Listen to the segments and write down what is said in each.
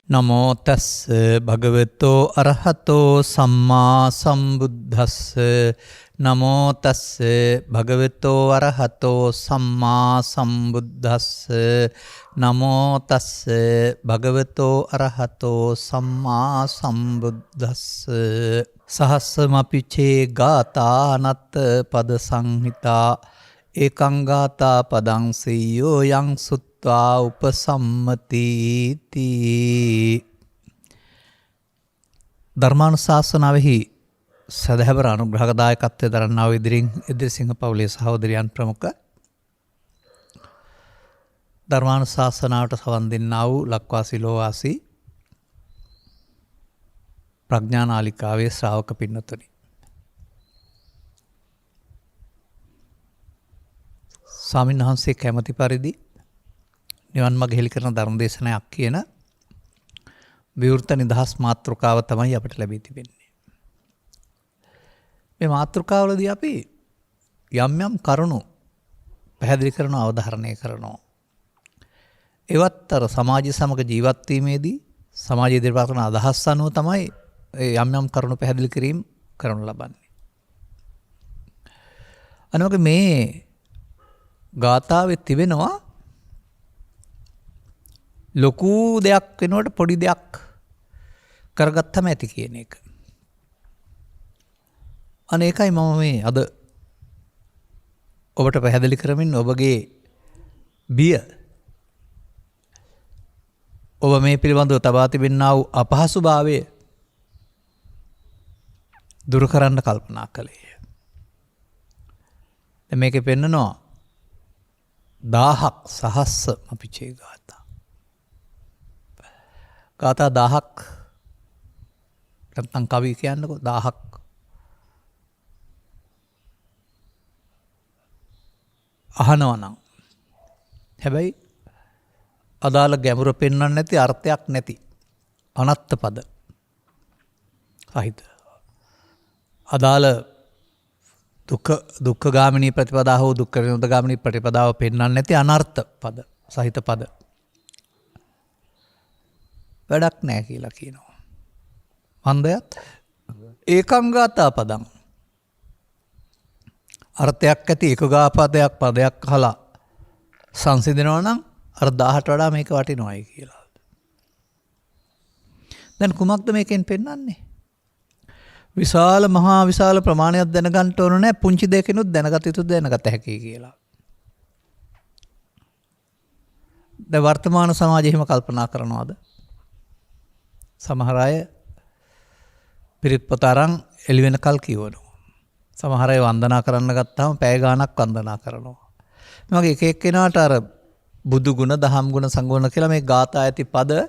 නමෝ තස්ස භගවතෝ අරහතෝ සම්මා සම්බුද්දස්ස නමෝ තස්ස භගවතෝ අරහතෝ සම්මා සම්බුද්දස්ස නමෝ තස්ස භගවතෝ අරහතෝ සම්මා සම්බුද්දස්ස සහස්සමපිචේ ගාථා අනත්ත පද සංහිතා ඒකං ගාථා පදං සීයෝ යං සුත්වා උපසම්මතිති. ධර්මානුශාසනාවෙහි සදහැවර අනුග්‍රහදායකත්වයේ දරන්නා වූ ඉදිරිසිංහ පවුලේ සහෝදරයන් ප්‍රමුඛ ධර්මානුශාසනාවට සවන් දෙන්නා වූ ලක්වාසී ලෝවාසී ප්‍රඥානාලිකාවේ ශ්‍රාවක පින්නතුනි, ස්වාමීන් වහන්සේ කැමති පරිදි නිවන් මඟ හෙළි කරන ධර්ම දේශනාවක් කියන විවෘත නිදහස් මාතෘකාව තමයි අපිට ලැබී තිබෙන්නේ. මේ මාතෘකාවලදී අපි යම් යම් කරුණු පැහැදිලි කරනවා, අවධාරණය කරනවා. ඒවත් අර සමාජය සමග ජීවත් වීමේදී සමාජයේ ඉදිරිපත් කරන අදහස් අනුව තමයි යම් යම් කරුණු පැහැදිලි කිරීම කරනු ලබන්නේ. අනවක මේ ගාථාවේ තිබෙනවා ලොකු දෙයක් වෙනකොට පොඩි දෙයක් කරගත්තම ඇති කියන එක. අනේකයි මම මේ අද ඔබට පැහැදිලි කරමින් ඔබගේ බිය, ඔබ මේ පිළිබඳව තබා තිබෙනා වූ අපහසුභාවය දුරු කරන්න කල්පනා කළේ. මේකේ පෙන්නනවා 1000ක් සහස්ස මපිචේ ගාථා. ගාථා 1000ක් නැත්නම් කවි කියන්නකො 1000ක් අහනවා නම්, හැබැයි අදාළ ගැඹුර පෙන්වන්න නැති, අර්ථයක් නැති අනත්ත පද සහිත, අදාළ දුක්ඛ ගාමිනී ප්‍රතිපදාව හෝ දුක්ඛ විමුක්ත ගාමිනී ප්‍රතිපදාව පෙන්වන්න නැති අනර්ථ පද සහිත පද වැඩක් නැහැ කියලා කියනවා. හන්දයත් ඒකං ගාථා පදං, අර්ථයක් ඇති ඒකගාපදයක් පදයක් අහලා සංසිඳනවා නම් අර 1000ට වඩා මේක වටිනවයි කියලා. දැන් කුමක්ද මේකෙන් පෙන්වන්නේ? විශාල මහා විශාල ප්‍රමාණයක් දැනගන්න ඕන නැහැ, පුංචි දෙයකිනුත් දැනගත යුතු දැනගත හැකියි කියලා. දැන් වර්තමාන සමාජයේ එහෙම කල්පනා කරනවද? සමහර අය පිරිත් පොත අරන් එළි වෙනකල් කියවනවා. සමහර අය වන්දනා කරන්න ගත්තාම පැය ගාණක් වන්දනා කරනවා. මේ වගේ එක එක්කෙනාට අර බුදු ගුණ, දහම් ගුණ, සංගුණ කියලා මේ ගාථා ඇති පද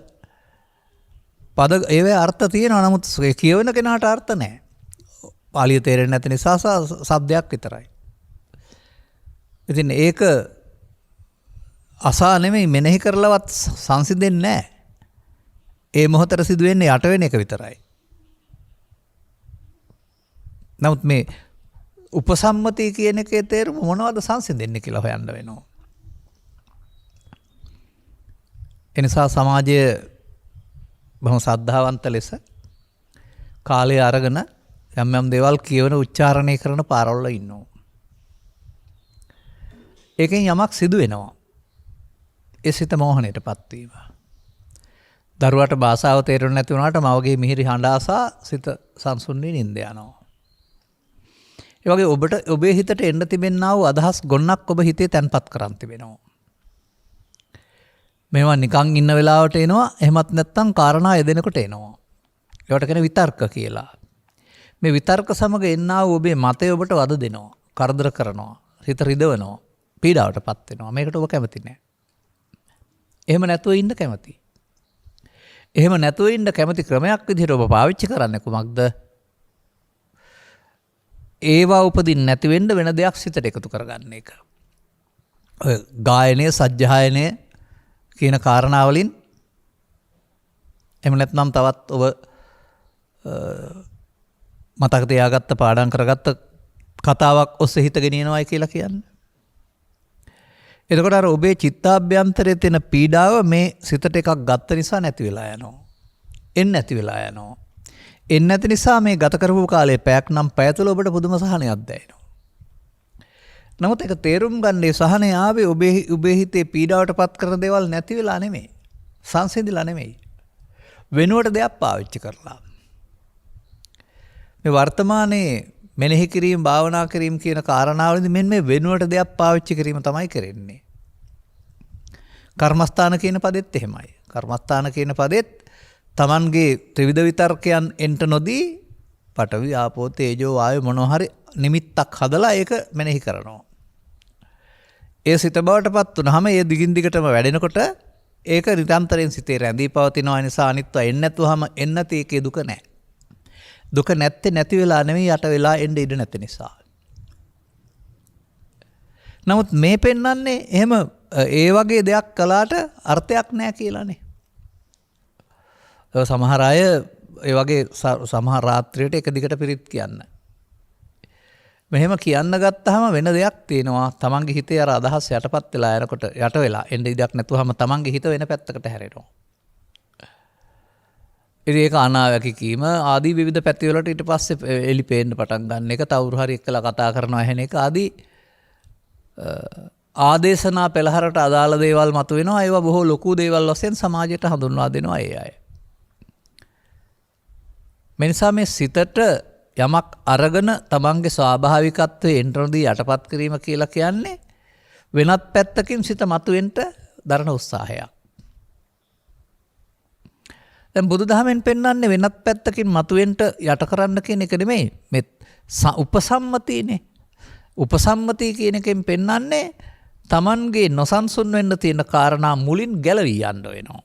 ඒවේ අර්ථ තියෙනවා. නමුත් කියවන කෙනාට අර්ථ නැහැ. පාලිය තේරෙන්නේ නැති නිසා શબ્දයක් විතරයි. ඉතින් ඒක අසා නෙමෙයි, මෙනෙහි කරලවත් සංසිඳෙන්නේ නැහැ. ඒ මොහොතට සිදු වෙන්නේ යට වෙන එක විතරයි. නමුත් මේ උපසම්මති කියන එකේ තේරුම මොනවද සංසිඳෙන්නේ කියලා හොයන්න වෙනවා. එනිසා සමාජයේ බොහොම සද්ධාවන්ත ලෙස කාලය අරගෙන යම් යම් දේවල් කියවන, උච්චාරණය කරන පාරවල ඉන්නවා. ඒකෙන් යමක් සිදු වෙනවා. ඒ සිත මෝහණයටපත් වීම. දරුවාට භාෂාව තේරුම් නැති වුණාට මවගේ මිහිරි හඬ ආසා සිත සංසුන් වී නිින්ද යනවා. ඒ වගේ ඔබේ හිතට එන්න තිබෙනා වූ අදහස් ගොන්නක් ඔබ හිතේ තැන්පත් කරන් තිබෙනවා. මේවා නිකන් ඉන්න වෙලාවට එනවා, එහෙමත් නැත්නම් කාරණා යෙදෙනකොට එනවා. ඒවට කියන විතර්ක කියලා. මේ විතර්ක සමග එන්නා වූ ඔබේ මතය ඔබට වද දෙනවා, කරදර කරනවා, හිත රිදවනවා, පීඩාවටපත් වෙනවා. මේකට ඔබ කැමති නැහැ. එහෙම නැතුව ඉන්න කැමති. එහෙම නැතුව ඉන්න කැමති ක්‍රමයක් විදිහට ඔබ පාවිච්චි කරන්නේ කුමක්ද? ඒවා උපදින්න නැති වෙන්න වෙන දෙයක් සිතට එකතු කරගන්න එක. ඔය ගායනය, සජ්ජායනය කියන කාරණාවලින්, එහෙම නැත්නම් තවත් ඔබ මතක තියාගත්ත, පාඩම් කරගත්ත කතාවක් ඔස්සේ හිත ගෙනියනවායි කියලා කියන්නේ. එතකොට අර ඔබේ චිත්තාභ්‍යන්තරයේ තියෙන පීඩාව මේ සිතට එකක් ගත්ත නිසා නැති වෙලා යනවා. එන්නේ නැති වෙලා යනවා. එන්නේ නැති නිසා මේ ගත කරපු කාලේ පැයක් නම් පැය තුල ඔබට පුදුම සහනයක් දැනෙනවා. නමුත් ඒක තේරුම් ගන්නේ සහනේ ආවේ ඔබේ හිතේ පීඩාවටපත් කරන දේවල් නැති වෙලා නෙමෙයි. සංසිඳිලා නෙමෙයි. වෙනුවට දෙයක් පාවිච්චි කරලා. මේ වර්තමානයේ මෙනෙහි කිරීම භාවනා කිරීම කියන කාරණාවලදී මෙන්න මේ වෙනුවට දෙයක් පාවිච්චි කිරීම තමයි කරන්නේ. කර්මස්ථාන කියන පදෙත් එහෙමයි. කර්මස්ථාන කියන පදෙත් Tamanගේ ත්‍රිවිධ විතර්කයන් එන්ට නොදී පඨවි ආපෝ තේජෝ වායු මොනවා හරි නිමිත්තක් හදලා ඒක මෙනෙහි කරනවා. ඒ සිත බවටපත් වුනහම ඒ දිගින් දිගටම වැඩෙනකොට ඒක නිරන්තරයෙන් සිතේ රැඳී පවතිනවා. නිසා අනිත්ව එන්නේ නැතුවම එන්නත් ඒකේ දුක නැහැ. දුක නැත්තේ නැති වෙලා නෙමෙයි යට වෙලා එන්න ඉඩ නැති නිසා. නමුත් මේ පෙන්වන්නේ එහෙම ඒ වගේ දෙයක් කළාට අර්ථයක් නැහැ කියලානේ. සමහර අය ඒ වගේ සමහර රාත්‍රියට එක දිගට පිරිත් කියන්න. මෙහෙම කියන්න ගත්තාම වෙන දෙයක් තියෙනවා. තමන්ගේ හිතේ අර අදහස් යටපත් වෙලා යනකොට යට වෙලා එන්න ඉඩක් නැතුවම තමන්ගේ හිත වෙන පැත්තකට හැරෙනවා. ඉතින් ඒක අනාවැකි කීම ආදී විවිධ පැතිවලට ඊට පස්සේ එලි පේන්න පටන් ගන්න එක, තවුරු හරි එක්කලා කතා කරනවා ඇහෙන එක ආදී ආදේශනා පෙළහරට අදාළ දේවල් මතුවෙනවා. ඒවා බොහෝ ලොකු දේවල් වශයෙන් සමාජයට හඳුන්වා දෙනවා ඒ අය. මේ නිසා මේ සිතට යමක් අරගෙන තමන්ගේ ස්වාභාවිකත්වයේ එන්ට්‍රොදී යටපත් කිරීම කියලා කියන්නේ වෙනත් පැත්තකින් සිත මතුවෙන්න දරන උත්සාහයක්. දැන් බුදුදහමෙන් පෙන්වන්නේ වෙනත් පැත්තකින් මතුවෙන්න යට කරන්න කියන එක නෙමෙයි. මේ උපසම්මතියනේ. උපසම්මතිය කියන එකෙන් පෙන්වන්නේ තමන්ගේ නොසන්සුන් වෙන්න තියෙන කාරණා මුලින් ගැලවී යන්න වෙනවා.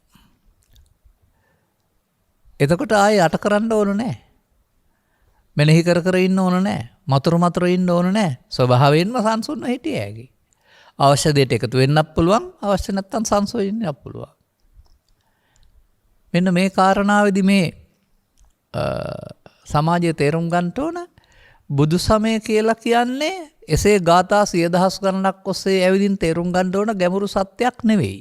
එතකොට ආයෙ යට කරන්න ඕන නැහැ. මෙනෙහි කර කර ඉන්න ඕන නැහැ. මතුරු ඉන්න ඕන නැහැ. ස්වභාවයෙන්ම සංසුන්ව හිටිය හැකි. අවශ්‍ය දෙයට එකතු වෙන්නත් පුළුවන්. අවශ්‍ය නැත්නම් සංසෝයි ඉන්නත් පුළුවන්. මෙන්න මේ කාරණාවේදී මේ සමාජයේ තේරුම් ගන්න ඕන බුදු සමය කියලා කියන්නේ එසේ ගාථා 10000 ගණනක් ඔස්සේ ඇවිදින් තේරුම් ගන්න ඕන ගැඹුරු සත්‍යයක් නෙවෙයි.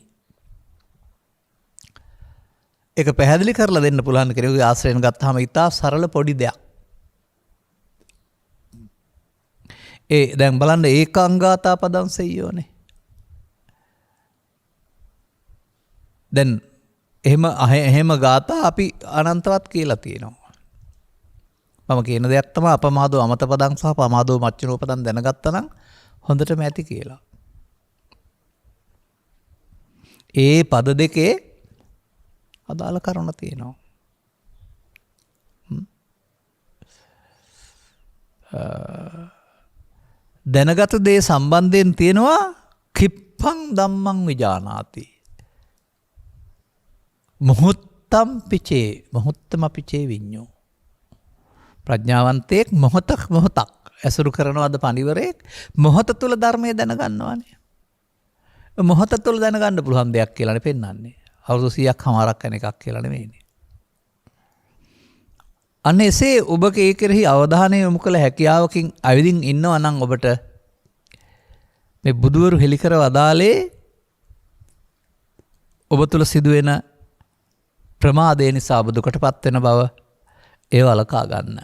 ඒක පැහැදිලි කරලා දෙන්න පුළුවන් කෙනෙකුගේ ආශ්‍රයෙන් ගත්තාම ඉතා සරල පොඩි දෙයක්. දැන් බලන්න ඒකාංගාතා පදං සෙය්‍යෝනේ. දැන් එහෙම ගාථා අපි අනන්තවත් කියලා තියෙනවා. මම කියන දෙයක් තමයි අපමාදෝ අමත පදං සහ පමාදෝ මච්චුනෝ පදං දැනගත්තා නම් හොඳටම ඇති කියලා. ඒ පද දෙකේ අදාළ කරුණ තියෙනවා. දැනගත දේ සම්බන්ධයෙන් තියෙනවා කිප්පං ධම්මං විජානාති. මොහොත්තම් පිචේ මොහොත්තම පිචේ විඤ්ඤෝ. ප්‍රඥාවන්තයෙක් මොහොතක් ඇසුරු කරනවද පණිවරයෙක් මොහොත තුල ධර්මය දැනගන්නවානේ. මොහොත තුල දැනගන්න පුළුවන් දෙයක් කියලානේ පෙන්වන්නේ. අවුරුදු 100ක් හමාරක් යන එකක් කියලා නෙමෙයිනේ. අන්න එසේ ඔබගේ කෙරෙහි අවධානය යොමු කළ හැකියාවකින් අවිදින් ඉන්නවා නම් ඔබට මේ බුදුවරු හෙළි කර වදාලේ ඔබ තුල සිදුවෙන ප්‍රමාදය නිසා ඔබ දුකටපත් වෙන බව ඒ වලකා ගන්න.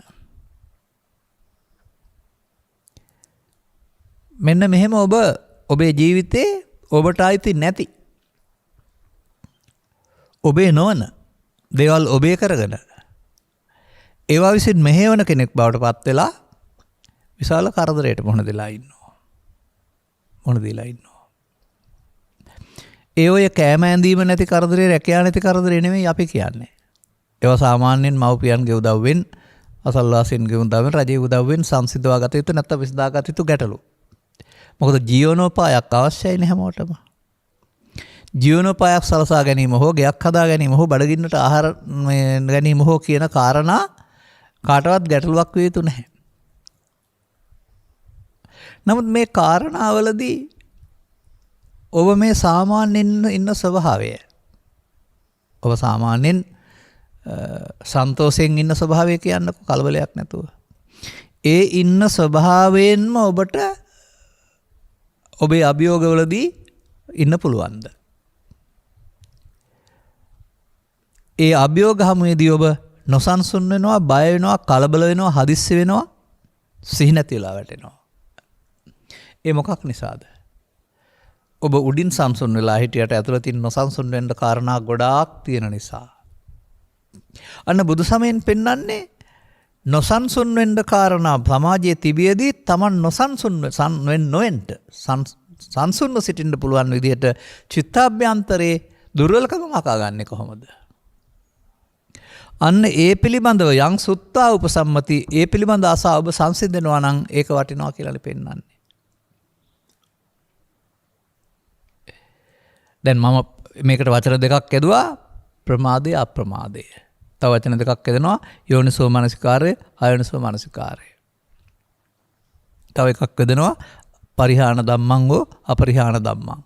මෙන්න මෙහෙම ඔබ ඔබේ ජීවිතේ ඔබට අයිති නැති ඔබේ නොවන දේවල් ඔබේ කරගෙන ඒවා විසින් මෙහෙවන කෙනෙක් බවට පත් වෙලා විශාල කරදරයකට මුහුණ දෙලා ඉන්නවා. ඒ ඔය කෑම ඇඳීම නැති කරදරේ රැකියාව නැති කරදරේ නෙමෙයි අපි කියන්නේ. ඒවා සාමාන්‍යයෙන් මව්පියන්ගේ උදව්වෙන් අසල්වාසීන්ගේ උදව්වෙන් රජයේ උදව්වෙන් සංසිඳවා ගත යුතු නැත්නම් විසඳා ගත යුතු ගැටලු. මොකද ජීවනෝපායක් අවශ්‍යයි නේ හැමෝටම. ජීවනෝපායක් සලසා ගැනීම හෝ ගෙයක් හදා ගැනීම හෝ බඩගින්නට ආහාර ගැනීම හෝ කියන කාරණා කාටවත් ගැටලුවක් විය යුතු නැහැ. නමුත් මේ කාරණාවලදී ඔබ මේ සාමාන්‍යයෙන් ඉන්න ස්වභාවය ඔබ සාමාන්‍යයෙන් සන්තෝෂයෙන් ඉන්න ස්වභාවය කියන්නකො කලබලයක් නැතුව. ඒ ඉන්න ස්වභාවයෙන්ම ඔබට ඔබේ අභියෝගවලදී ඉන්න පුළුවන්ද? ඒ අභියෝග හමුවේදී ඔබ නොසන්සුන් වෙනවා, බය වෙනවා, කලබල වෙනවා, හදිස්සි වෙනවා, සිහි නැති වෙලා වැටෙනවා. ඒ මොකක් නිසාද? ඔබ උඩින් සංසුන් වෙලා හිටියට ඇතුළතින් නොසන්සුන් වෙන්න කාරණා ගොඩාක් තියෙන නිසා. අන්න බුදු සමයෙන් පෙන්වන්නේ නොසන්සුන් වෙන්න කාරණා සමාජයේ තිබියදී Taman නොසන්සුන් නොවෙන්න සංසුන්ව සිටින්න පුළුවන් විදිහට චිත්තාභ්‍යන්තරේ දුර්වලකම මකා ගන්න කොහොමද? අන්න ඒ පිළිබඳව යං සුත්තා උපසම්මති, ඒ පිළිබඳ ආසා ඔබ සංසිඳනවා නම් ඒක වටිනවා කියලා පෙන්වන්නේ. දැන් මම මේකට වචන දෙකක් යදුවා, ප්‍රමාදය අප්‍රමාදය. තව වචන දෙකක් යදනවා, යෝනිසෝ මනසිකාරය, අයෝනිසෝ මනසිකාරය. තව එකක් යදනවා, පරිහාන ධම්මං හෝ අපරිහාන ධම්මං.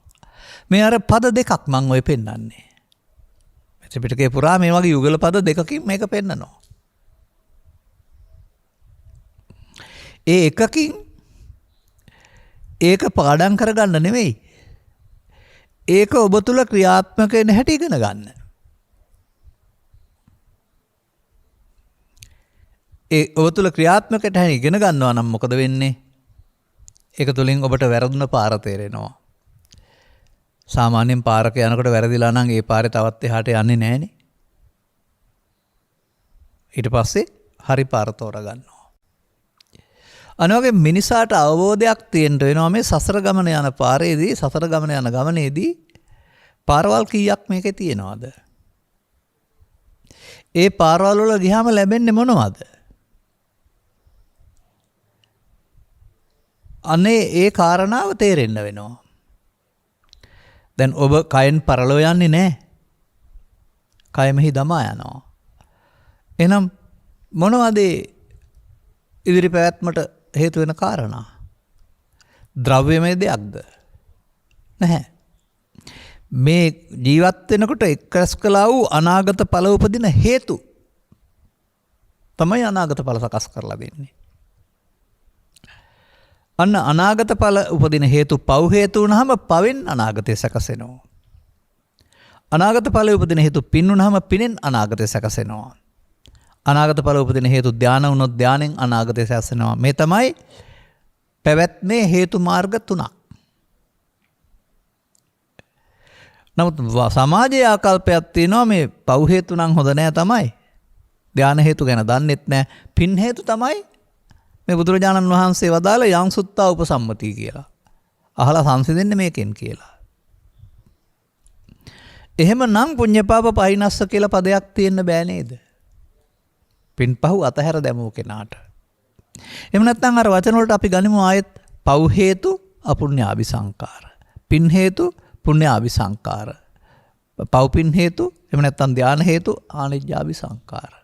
මේ අර පද දෙකක් මම ඔය පෙන්වන්නේ. ත්‍රිපිටකේ පුරා මේ වගේ යුගල පද දෙකකින් මේක පෙන්නනවා. ඒ එකකින් ඒක පාඩම් කරගන්න නෙමෙයි. ඒක ඔබ තුල ක්‍රියාත්මක වෙන හැටි ඉගෙන ගන්න. ඒ ඔබ තුල ක්‍රියාත්මක හැටි ඉගෙන ගන්නවා නම් මොකද වෙන්නේ? ඒක තුලින් ඔබට වැරදුන පාර තේරෙනවා. සාමාන්‍යයෙන් පාරක යනකොට වැරදිලා නම් ඒ පාරේ තවත් එහාට යන්නේ නැහනේ. ඊට පස්සේ හරි පාර තෝරගන්නවා. අනවගේ මිනිසාට අවබෝධයක් තියෙන්න වෙනවා මේ සසර ගමන යන පාරේදී, සසර ගමන යන ගමනේදී පාරවල් කීයක් මේකේ තියෙනවද? ඒ පාරවල් වල ගියාම ලැබෙන්නේ මොනවද? අනේ ඒ කාරණාව තේරෙන්න වෙනවා. දැන් ඔබ කයෙන් පරලෝ යන්නේ නැහැ. කයමෙහි දමා යනවා. එහෙනම් මොනවද ඉදිරි පැවැත්මට හේතු වෙන කාරණා? ද්‍රව්‍යමය දෙයක්ද? නැහැ. මේ ජීවත් වෙනකොට එක්රැස් කළා වූ අනාගත ඵල උපදින හේතු තමයි අනාගත ඵල සකස් කරලා දෙන්නේ. අන්න අනාගත ඵල උපදින හේතු පව් හේතු වුණාම පවෙන් අනාගතය සැකසෙනවා. අනාගත ඵල උපදින හේතු පින් වුණාම පිනෙන් අනාගතය සැකසෙනවා. අනාගත ඵල උපදින හේතු ධාන වුණොත් ධානෙන් අනාගතය සැකසෙනවා. මේ තමයි පැවැත්මේ හේතු මාර්ග තුනක්. නමුත් සමාජයේ ආකල්පයක් තියෙනවා මේ පව් හේතු නම් හොඳ නෑ තමයි. ධාන හේතු ගැන දන්නෙත් නෑ. පින් හේතු තමයි මේ බුදුරජාණන් වහන්සේ වදාළ යං සුත්තා උපසම්මති කියලා. අහලා සංසිඳෙන්නේ මේකෙන් කියලා. එහෙමනම් පුඤ්ඤපාප පහිනස්ස කියලා පදයක් තියෙන්න බෑ නේද? පින්පහුව අතහැර දැමූ කෙනාට. එහෙම නැත්නම් අර වචන වලට අපි ගනිමු ආයෙත් පව් හේතු අපුඤ්ඤාභි සංකාර. පින් හේතු පුඤ්ඤාභි සංකාර. පව් පින් හේතු එහෙම නැත්නම් ධාන හේතු ආනිජ්ජාභි සංකාර.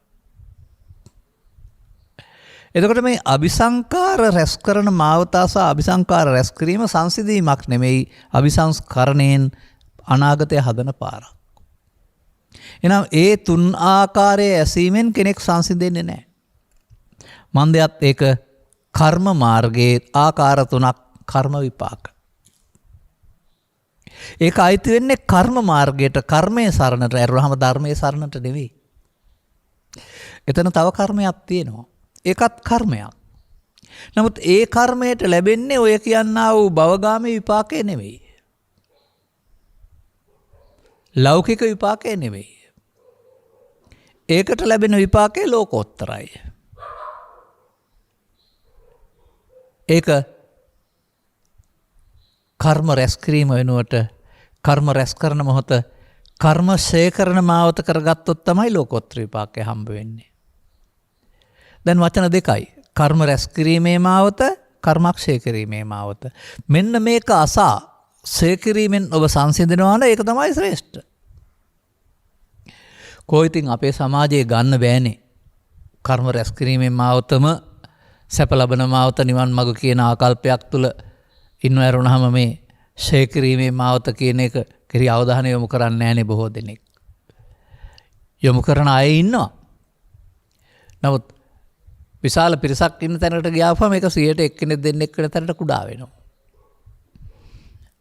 එතකොට මේ අபிසංකාර රැස් කරන මාවතාස අபிසංකාර රැස් කිරීම සංසිඳීමක් නෙමෙයි, අபிසංස්කරණයෙන් අනාගතය හදන පාරක්. එහෙනම් ඒ තුන් ආකාරයේ ඇසීමෙන් කෙනෙක් සංසිඳෙන්නේ නැහැ. මන්දයත් ඒක කර්ම මාර්ගයේ ආකාර තුනක් කර්ම විපාක. ඒක අයිති වෙන්නේ කර්ම මාර්ගයට, කර්මයේ සරණට ඇරුවාම ධර්මයේ සරණට නෙවෙයි. එතන තව කර්මයක් තියෙනවා. ඒකත් කර්මයක්. නමුත් ඒ කර්මයට ලැබෙන්නේ ඔය කියන්නා වූ භවගාමී විපාකේ නෙවෙයි. ලෞකික විපාකේ නෙවෙයි. ඒකට ලැබෙන විපාකේ ලෝකෝත්තරයි. ඒක කර්ම රැස් කිරීම වෙනුවට කර්ම රැස් කරන මොහොත කර්ම ශේ කරන මාවත කරගත්තොත් තමයි ලෝකෝත්තර විපාකේ හම්බ වෙන්නේ. දැන් වචන දෙකයි. කර්ම රැස් කිරීමේ මාවත, කර්මක්ෂය කිරීමේ මාවත. මෙන්න මේක අසා ශේ කිරීමෙන් ඔබ සංසිඳනවා නම් ඒක තමයි ශ්‍රේෂ්ඨ. කොයිතින් අපේ සමාජයේ ගන්න බෑනේ. කර්ම රැස් කිරීමේ මාවතම සැප ලබන මාවත නිවන් මඟ කියන ආකල්පයක් තුල ඉන්නව ඇරුණාම මේ ශේ කිරීමේ මාවත කියන එක කෙරෙහි අවධානය යොමු කරන්නේ නැහනේ බොහෝ දෙනෙක්. යොමු කරන අය ඉන්නවා. නමුත් විශාල පිරිසක් ඉන්න තැනකට ගියාම මේක 100ට එක්කෙනෙක් දෙන්නෙක් වෙන තැනට කුඩා වෙනවා.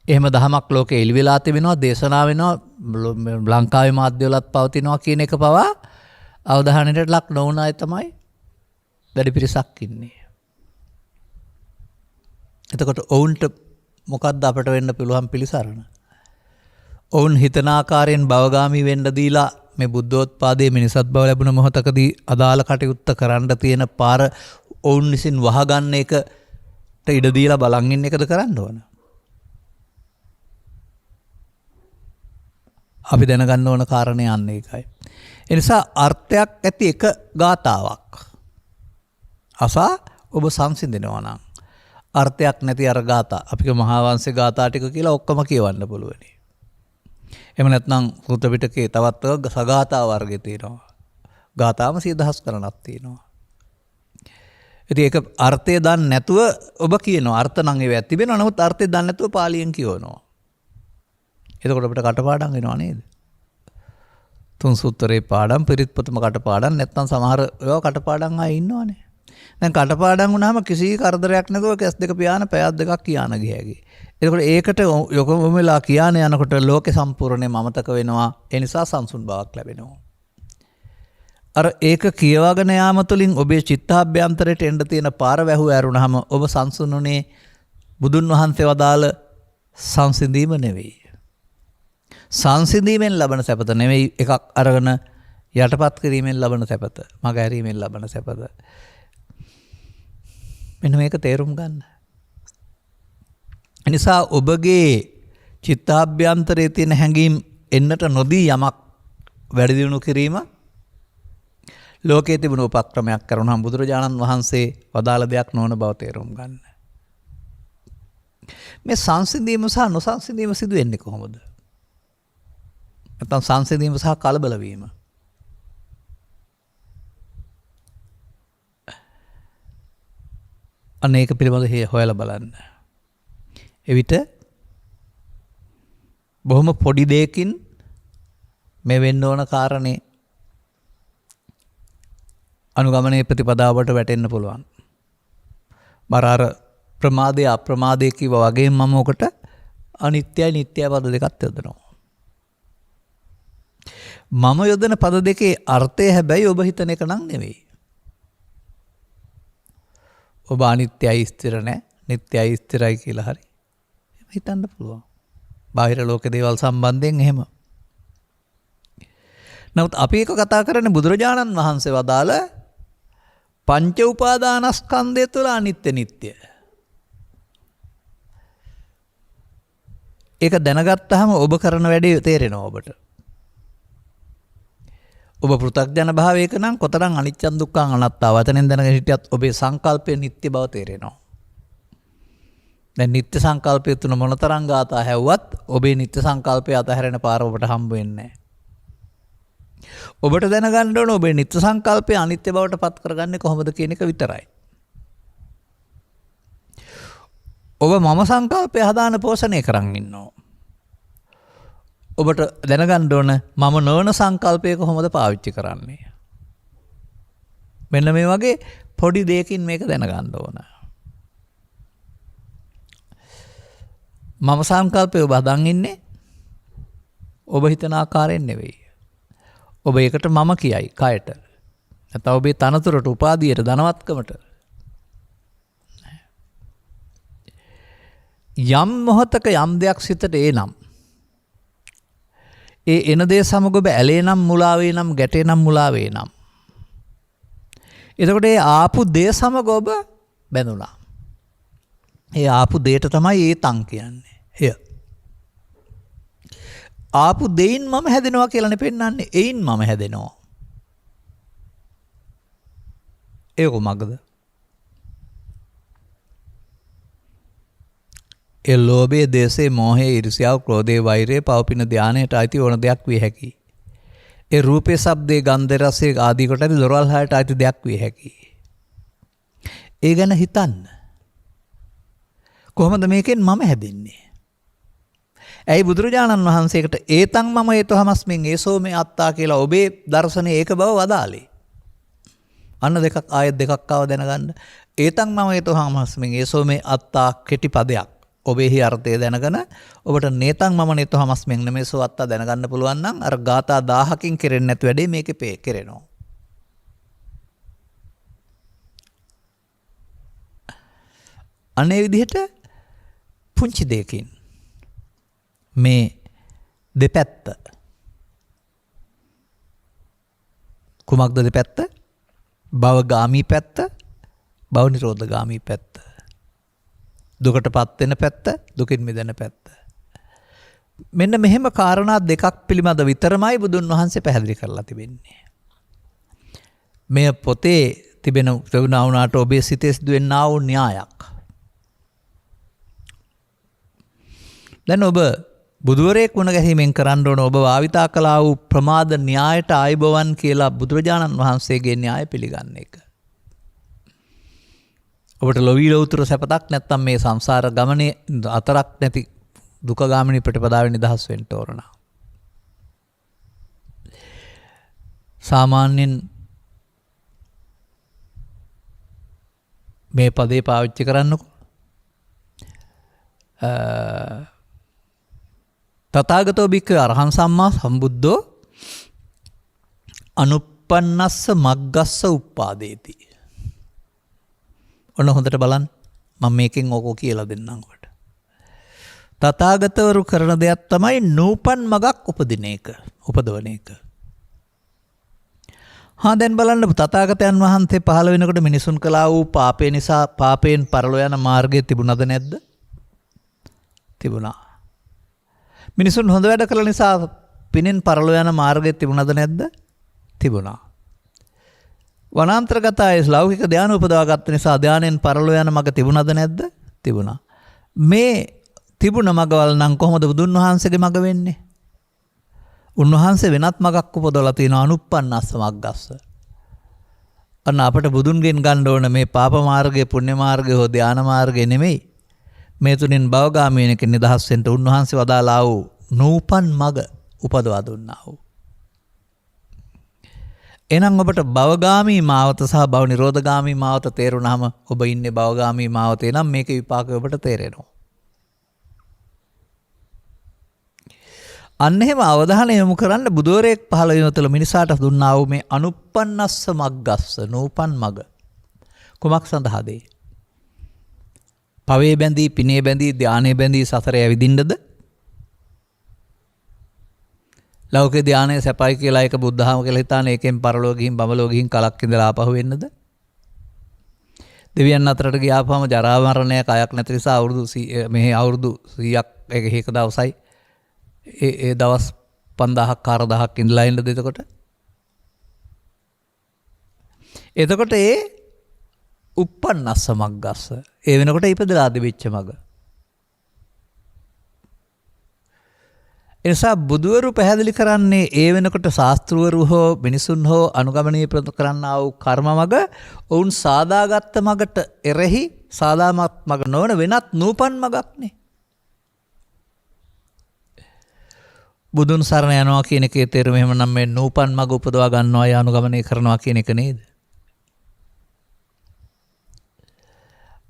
එහෙම දහමක් ලෝකේ එළි වෙලා තිබෙනවා, දේශනා වෙනවා, ලංකාවේ මාධ්‍යවලත් පවතිනවා කියන එක පවා අවධානයට ලක් නොවුන අය තමයි වැඩි පිරිසක් ඉන්නේ. එතකොට ඔවුන්ට මොකක්ද අපට වෙන්න පුළුවන් පිළිසරණ? ඔවුන් හිතන ආකාරයෙන් භවගාමී වෙන්න දීලා මේ බුද්ධෝත්පාදයේ මිනිසත් බව ලැබුණ මොහොතකදී අදාළ කටයුත්ත කරන්න තියෙන පාර ඔවුන් විසින් වහගන්න එකට ඉඩ දීලා බලන් ඉන්න එකද කරන්න ඕන? අපි දැනගන්න ඕන කාරණේ අන්න ඒකයි. ඒ නිසා අර්ථයක් ඇති එක ගාතාවක් අසා ඔබ සංසිඳනවා නම් අර්ථයක් නැති අර ගාථා අපික මහා වංශේ ගාථා ටික කියලා ඔක්කොම කියවන්න පුළුවනි. එහෙම නැත්නම් සූත්‍ර පිටකේ තවත් සගාථා වර්ගය තියෙනවා. ගාථාම 10000 ගණනක් තියෙනවා. ඉතින් ඒක අර්ථය දන්නේ නැතුව ඔබ කියනවා අර්ථ නම් ඒවා තිබෙනවා. නමුත් අර්ථය දන්නේ නැතුව පාලියෙන් කියවනවා. එතකොට අපිට කටපාඩම් වෙනවා නේද? තුන් සූත්‍රේ පාඩම්, පිරිත් පොතම කටපාඩම් නැත්නම් සමහර ඒවා කටපාඩම් ආයේ ඉන්නවනේ. දැන් කටපාඩම් වුණාම කිසි කරදරයක් නැතුව කෙස් දෙක පියාන පැයක් දෙකක් කියාන ගියහැකි. එතකොට ඒකට යොකම වෙලා කියාන යනකොට ලෝකේ සම්පූර්ණයෙන්ම අමතක වෙනවා. ඒ නිසා සංසුන් බවක් ලැබෙනවා. අර ඒක කියවගෙන යාම තුළින් ඔබේ චිත්තාභ්‍යන්තරයට එන්න තියෙන පාර වැහුව ඇරුණාම ඔබ සංසුන්ුනේ බුදුන් වහන්සේ වදාළ සංසිඳීම නෙවෙයි. සංසිඳීමෙන් ලබන සැපත නෙවෙයි එකක් අරගෙන යටපත් කිරීමෙන් ලබන සැපත, මගහැරීමෙන් ලබන සැපත. මෙන්න මේක තේරුම් ගන්න. නිසා ඔබගේ චිත්තාභ්‍යන්තරයේ තියෙන හැඟීම් එන්නට නොදී යමක් වැඩි දියුණු කිරීම ලෝකයේ තිබුණු උපක්‍රමයක් කරනවා. බුදුරජාණන් වහන්සේ වදාළ දෙයක් නොවන බව තේරුම් ගන්න. මේ සංසිඳීම සහ නොසංසිඳීම සිදු වෙන්නේ කොහොමද? නැත්නම් සංසිඳීම සහ කලබල වීම. අනේක පිළිබඳ හොයලා බලන්න. එවිට බොහොම පොඩි දෙයකින් මේ වෙන්න ඕන කාරණේ අනුගමනයේ ප්‍රතිපදාවට වැටෙන්න පුළුවන්. බරාර ප්‍රමාදය අප්‍රමාදය කිව්ව වගේම මම ඔකට අනිත්‍යයි නිට්ටයයි පද දෙකක් යොදනවා. මම යොදන පද දෙකේ අර්ථය හැබැයි ඔබ හිතන එක නම් නෙවෙයි. ඔබ අනිත්‍යයි ස්ථිර නැහැ, නිට්ටයයි ස්ථිරයි කියලා හරි හිතන්න පුළුවන්. බාහිර ලෝක දේවල් සම්බන්ධයෙන් එහෙම. නමුත් අපි එක කතා කරන්නේ බුදුරජාණන් වහන්සේ වදාළ පංච උපාදානස්කන්ධය තුළ අනිත්‍ය නිට්ටය. ඒක දැනගත්තාම ඔබ කරන වැඩේ තේරෙනවා ඔබට. ඔබ පෘථග්ජන භාවයක නම් කොතරම් අනිච්චන් දුක්ඛං අනාත්තා වචනෙන් දැනගෙන හිටියත් ඔබේ සංකල්පය නිට්ටය බව තේරෙනවා. දැන් නිත්‍ය සංකල්පය තුන මොනතරම් ගාථා හැව්වත් ඔබේ නිත්‍ය සංකල්පය අතහැරෙන පාර ඔබට හම්බ වෙන්නේ නැහැ. ඔබට දැනගන්න ඕන ඔබේ නිත්‍ය සංකල්පය අනිත්‍ය බවට පත් කරගන්නේ කොහොමද කියන එක විතරයි. ඔබ මම සංකල්පය හදාන පෝෂණය කරන් ඉන්නවා. ඔබට දැනගන්න ඕන මම නොවන සංකල්පය කොහොමද පාවිච්චි කරන්නේ. මෙන්න මේ වගේ පොඩි දෙයකින් මේක දැනගන්න ඕන. මම සංකල්පය ඔබ හදන් ඉන්නේ ඔබ හිතන ආකාරයෙන් නෙවෙයි. ඔබ ඒකට මම කියයි කයට. නැත්නම් ඔබේ තනතුරට, උපාධියට, ධනවත්කමට. යම් මොහතක යම් දෙයක් සිතට එනම් ඒ එන දේ සමග ඔබ ඇලේ නම් මුලා වේ නම් ගැටේ නම් මුලා වේ නම් එතකොට ඒ ආපු දේ සමග ඔබ බැඳුණා. ඒ ආපු දෙයට තමයි ඒ තන් කියන්නේ. එය. ආපු දෙයින් මම හැදෙනවා කියලා නේ පෙන්වන්නේ. එයින් මම හැදෙනවා. ඒක මොකද? ඒ ලෝභයේ, දේශයේ, මෝහයේ, ඊර්ෂ්‍යාව, ක්‍රෝධයේ, වෛරයේ, පවපින ධානයට අයිති ඕන දෙයක් විය හැකියි. ඒ රූපේ, ශබ්දේ, ගන්ධ, රසයේ ආදී කොට ඇති දොරවල් හයට අයිති දෙයක් විය හැකියි. ඒ ගැන හිතන්න. කොහොමද මේකෙන් මම හැදෙන්නේ? ඇයි බුදුරජාණන් වහන්සේකට ඒතං මම ඒතොහමස්මින් ඒසෝ මේ අත්තා කියලා ඔබේ දර්ශනේ ඒක බව වදාළේ. අන්න දෙකක් ආයෙත් දෙකක් ආව දැනගන්න. ඒතං මම ඒතොහමස්මින් ඒසෝ මේ අත්තා කෙටි පදයක්. ඔබෙහි අර්ථය දැනගෙන ඔබට නේතං මම නේතෝ හමස්මෙන් නමේසෝ අත්තා දැනගන්න පුළුවන් නම් අර ගාථා 1000කින් කෙරෙන්නේ නැති වැඩේ මේකේ කෙරෙනවා. අනේ විදිහට පුංචි දෙයකින් මේ දෙපැත්ත කුමක්ද දෙපැත්ත? භවගාමී පැත්ත, භව නිරෝධගාමී පැත්ත. දුකටපත් වෙන පැත්ත, දුකින් මිදෙන පැත්ත. මෙන්න මෙහෙම කාරණා දෙකක් පිළිබඳ විතරමයි බුදුන් වහන්සේ පැහැදිලි කරලා තිබෙන්නේ. මේ පොතේ තිබුණා වුණාට ඔබේ සිතේ සිදුවෙනා වූ න්‍යායක්. දැන් ඔබ බුදුවරයෙක් වුණ ගැනීමෙන් කරන්න ඕන ඔබ භාවිතා කළා වූ ප්‍රමාද න්‍යායට ආයිබවන් කියලා බුදුරජාණන් වහන්සේගේ න්‍යාය පිළිගන්න එක. ඔබට ලොවී ලොවුතුරු සැපතක් නැත්තම් මේ සංසාර ගමනේ අතරක් නැති දුක ගාමිනී ප්‍රතිපදාවෙන් නිදහස් වෙන්න ඕන. සාමාන්‍යයෙන් මේ පදේ පාවිච්චි කරන්නකො. තථාගතෝ භික්ඛවේ අරහං සම්මා සම්බුද්ධෝ අනුප්පන්නස්ස මග්ගස්ස උප්පාදේති. ඔන්න හොඳට බලන්න. මම මේකෙන් ඕකෝ කියලා දෙන්නම් ඔබට. තථාගතවරු කරන දෙයක් තමයි නූපන් මගක් උපදින එක, උපදවන එක. දැන් බලන්න තථාගතයන් වහන්සේ පහළ වෙනකොට මිනිසුන් කළා වූ පාපේ නිසා පාපයෙන් පරලෝ යන මාර්ගය තිබුණද නැද්ද? තිබුණා. මිනිසුන් හොඳ වැඩ කළ නිසා පිනෙන් පරලෝ යන මාර්ගය තිබුණද නැද්ද? තිබුණා. වනාන්තරගත අය ලෞකික ධානය උපදවාගත්ත නිසා ධානයෙන් පරලෝ යන මඟ තිබුණද නැද්ද? තිබුණා. මේ තිබුණ මඟවල නම් කොහොමද බුදුන් වහන්සේගේ මඟ වෙන්නේ? උන්වහන්සේ වෙනත් මඟක් උපදවලා තියෙනවා අනුප්පන්නස්ස මග්ගස්ස. අන්න අපට බුදුන්ගෙන් ගන්න ඕන මේ පාප මාර්ගය, පුණ්‍ය මාර්ගය හෝ ධාන මාර්ගය නෙමෙයි. මේ තුنين භවගාමී වෙන කෙනෙක් නිදහස් වෙන්න උන්වහන්සේ වදාලා වූ නූපන් මඟ උපදවා දුන්නා වූ. එහෙනම් ඔබට භවගාමී මාවත සහ භව නිරෝධගාමී මාවත තේරුණාම ඔබ ඉන්නේ භවගාමී මාවතේ නම් මේකේ විපාකය ඔබට තේරෙනවා. අන්න එහෙම අවධානය යොමු කරන්න බුදුවරයෙක් පහළ වීම තුළ මිනිසාට දුන්නා වූ මේ අනුප්පන්නස්ස මග්ගස්ස නූපන් මඟ කුමක් සඳහාද? පවේ බැඳී, පිනේ බැඳී, ධානයේ බැඳී සසරේ ඇවිදින්නද? ලෞකික ධානයේ සැපයි කියලා එක බුද්ධහම කියලා හිතාන ඒකෙන් පරලෝ ගිහින් බඹලෝ ගිහින් කලක් ඉඳලා ආපහු වෙන්නද? දෙවියන් අතරට ගියාපම ජරා මරණය කයක් නැති නිසා අවුරුදු 100ක් එක දවසයි ඒ දවස් 5000ක් 4000ක් ඉඳලා ඉන්නද එතකොට? එතකොට ඒ උප්පන්නස්ස මග්ගස්ස ඒ වෙනකොට ඉපදලා දෙවිච්ච මග. එනිසා බුදුවරු පැහැදිලි කරන්නේ ඒ වෙනකොට ශාස්ත්‍රවරු හෝ මිනිසුන් හෝ අනුගමනය කරන්නා වූ කර්ම මග ඔවුන් සාදාගත්ත මගට එරෙහි සාදාමත් මග නොවන වෙනත් නූපන් මගක්නේ. බුදුන් සරණ යනවා කියන එකේ තේරුම එහෙම නම් මේ නූපන් මග උපදවා ගන්නවා ය අනුගමනය කරනවා කියන එක නේද?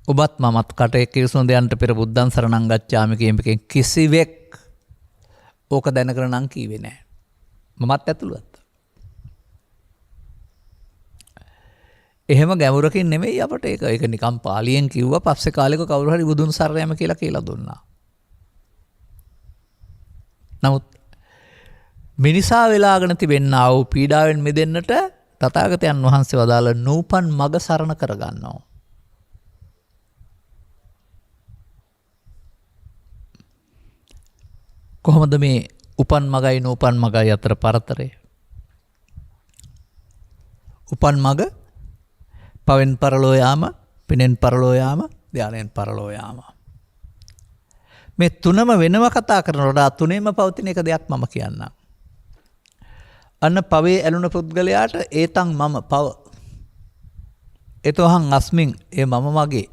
ඔබත් මමත් කටේ කිරිසුන් දෙයන්ට පෙර බුද්ධං සරණං ගච්ඡාමි කියමින් කිසිවෙක් ඕක දැනගෙන නම් කීවේ නැහැ. මමත් ඇතුළත්. එහෙම ගැඹුරකින් නෙමෙයි අපට ඒක නිකම් පාලියෙන් කිව්වා පස්සේ කාලෙක කවුරු හරි බුදුන් සරණ යම කියලා දුන්නා. නමුත් මිනිසා වෙලාගෙන තිබෙන්නා වූ පීඩාවෙන් මිදෙන්නට තථාගතයන් වහන්සේ වදාළ නූපන් මග සරණ කරගන්නවා. කොහොමද මේ උපන් මගයි නූපන් මගයි අතර පරතරය? උපන් මග පවෙන් පරලෝ යාම, පිනෙන් පරලෝ යාම, ධානයෙන් පරලෝ යාම. මේ තුනම වෙනම කතා කරනකොට තුනේම පවතින එක දෙයක් මම කියන්නම්. අන්න පවේ ඇලුන පුද්ගලයාට ඒතං මම පව. එතෝහං අස්මින් ඒ මම මගේ.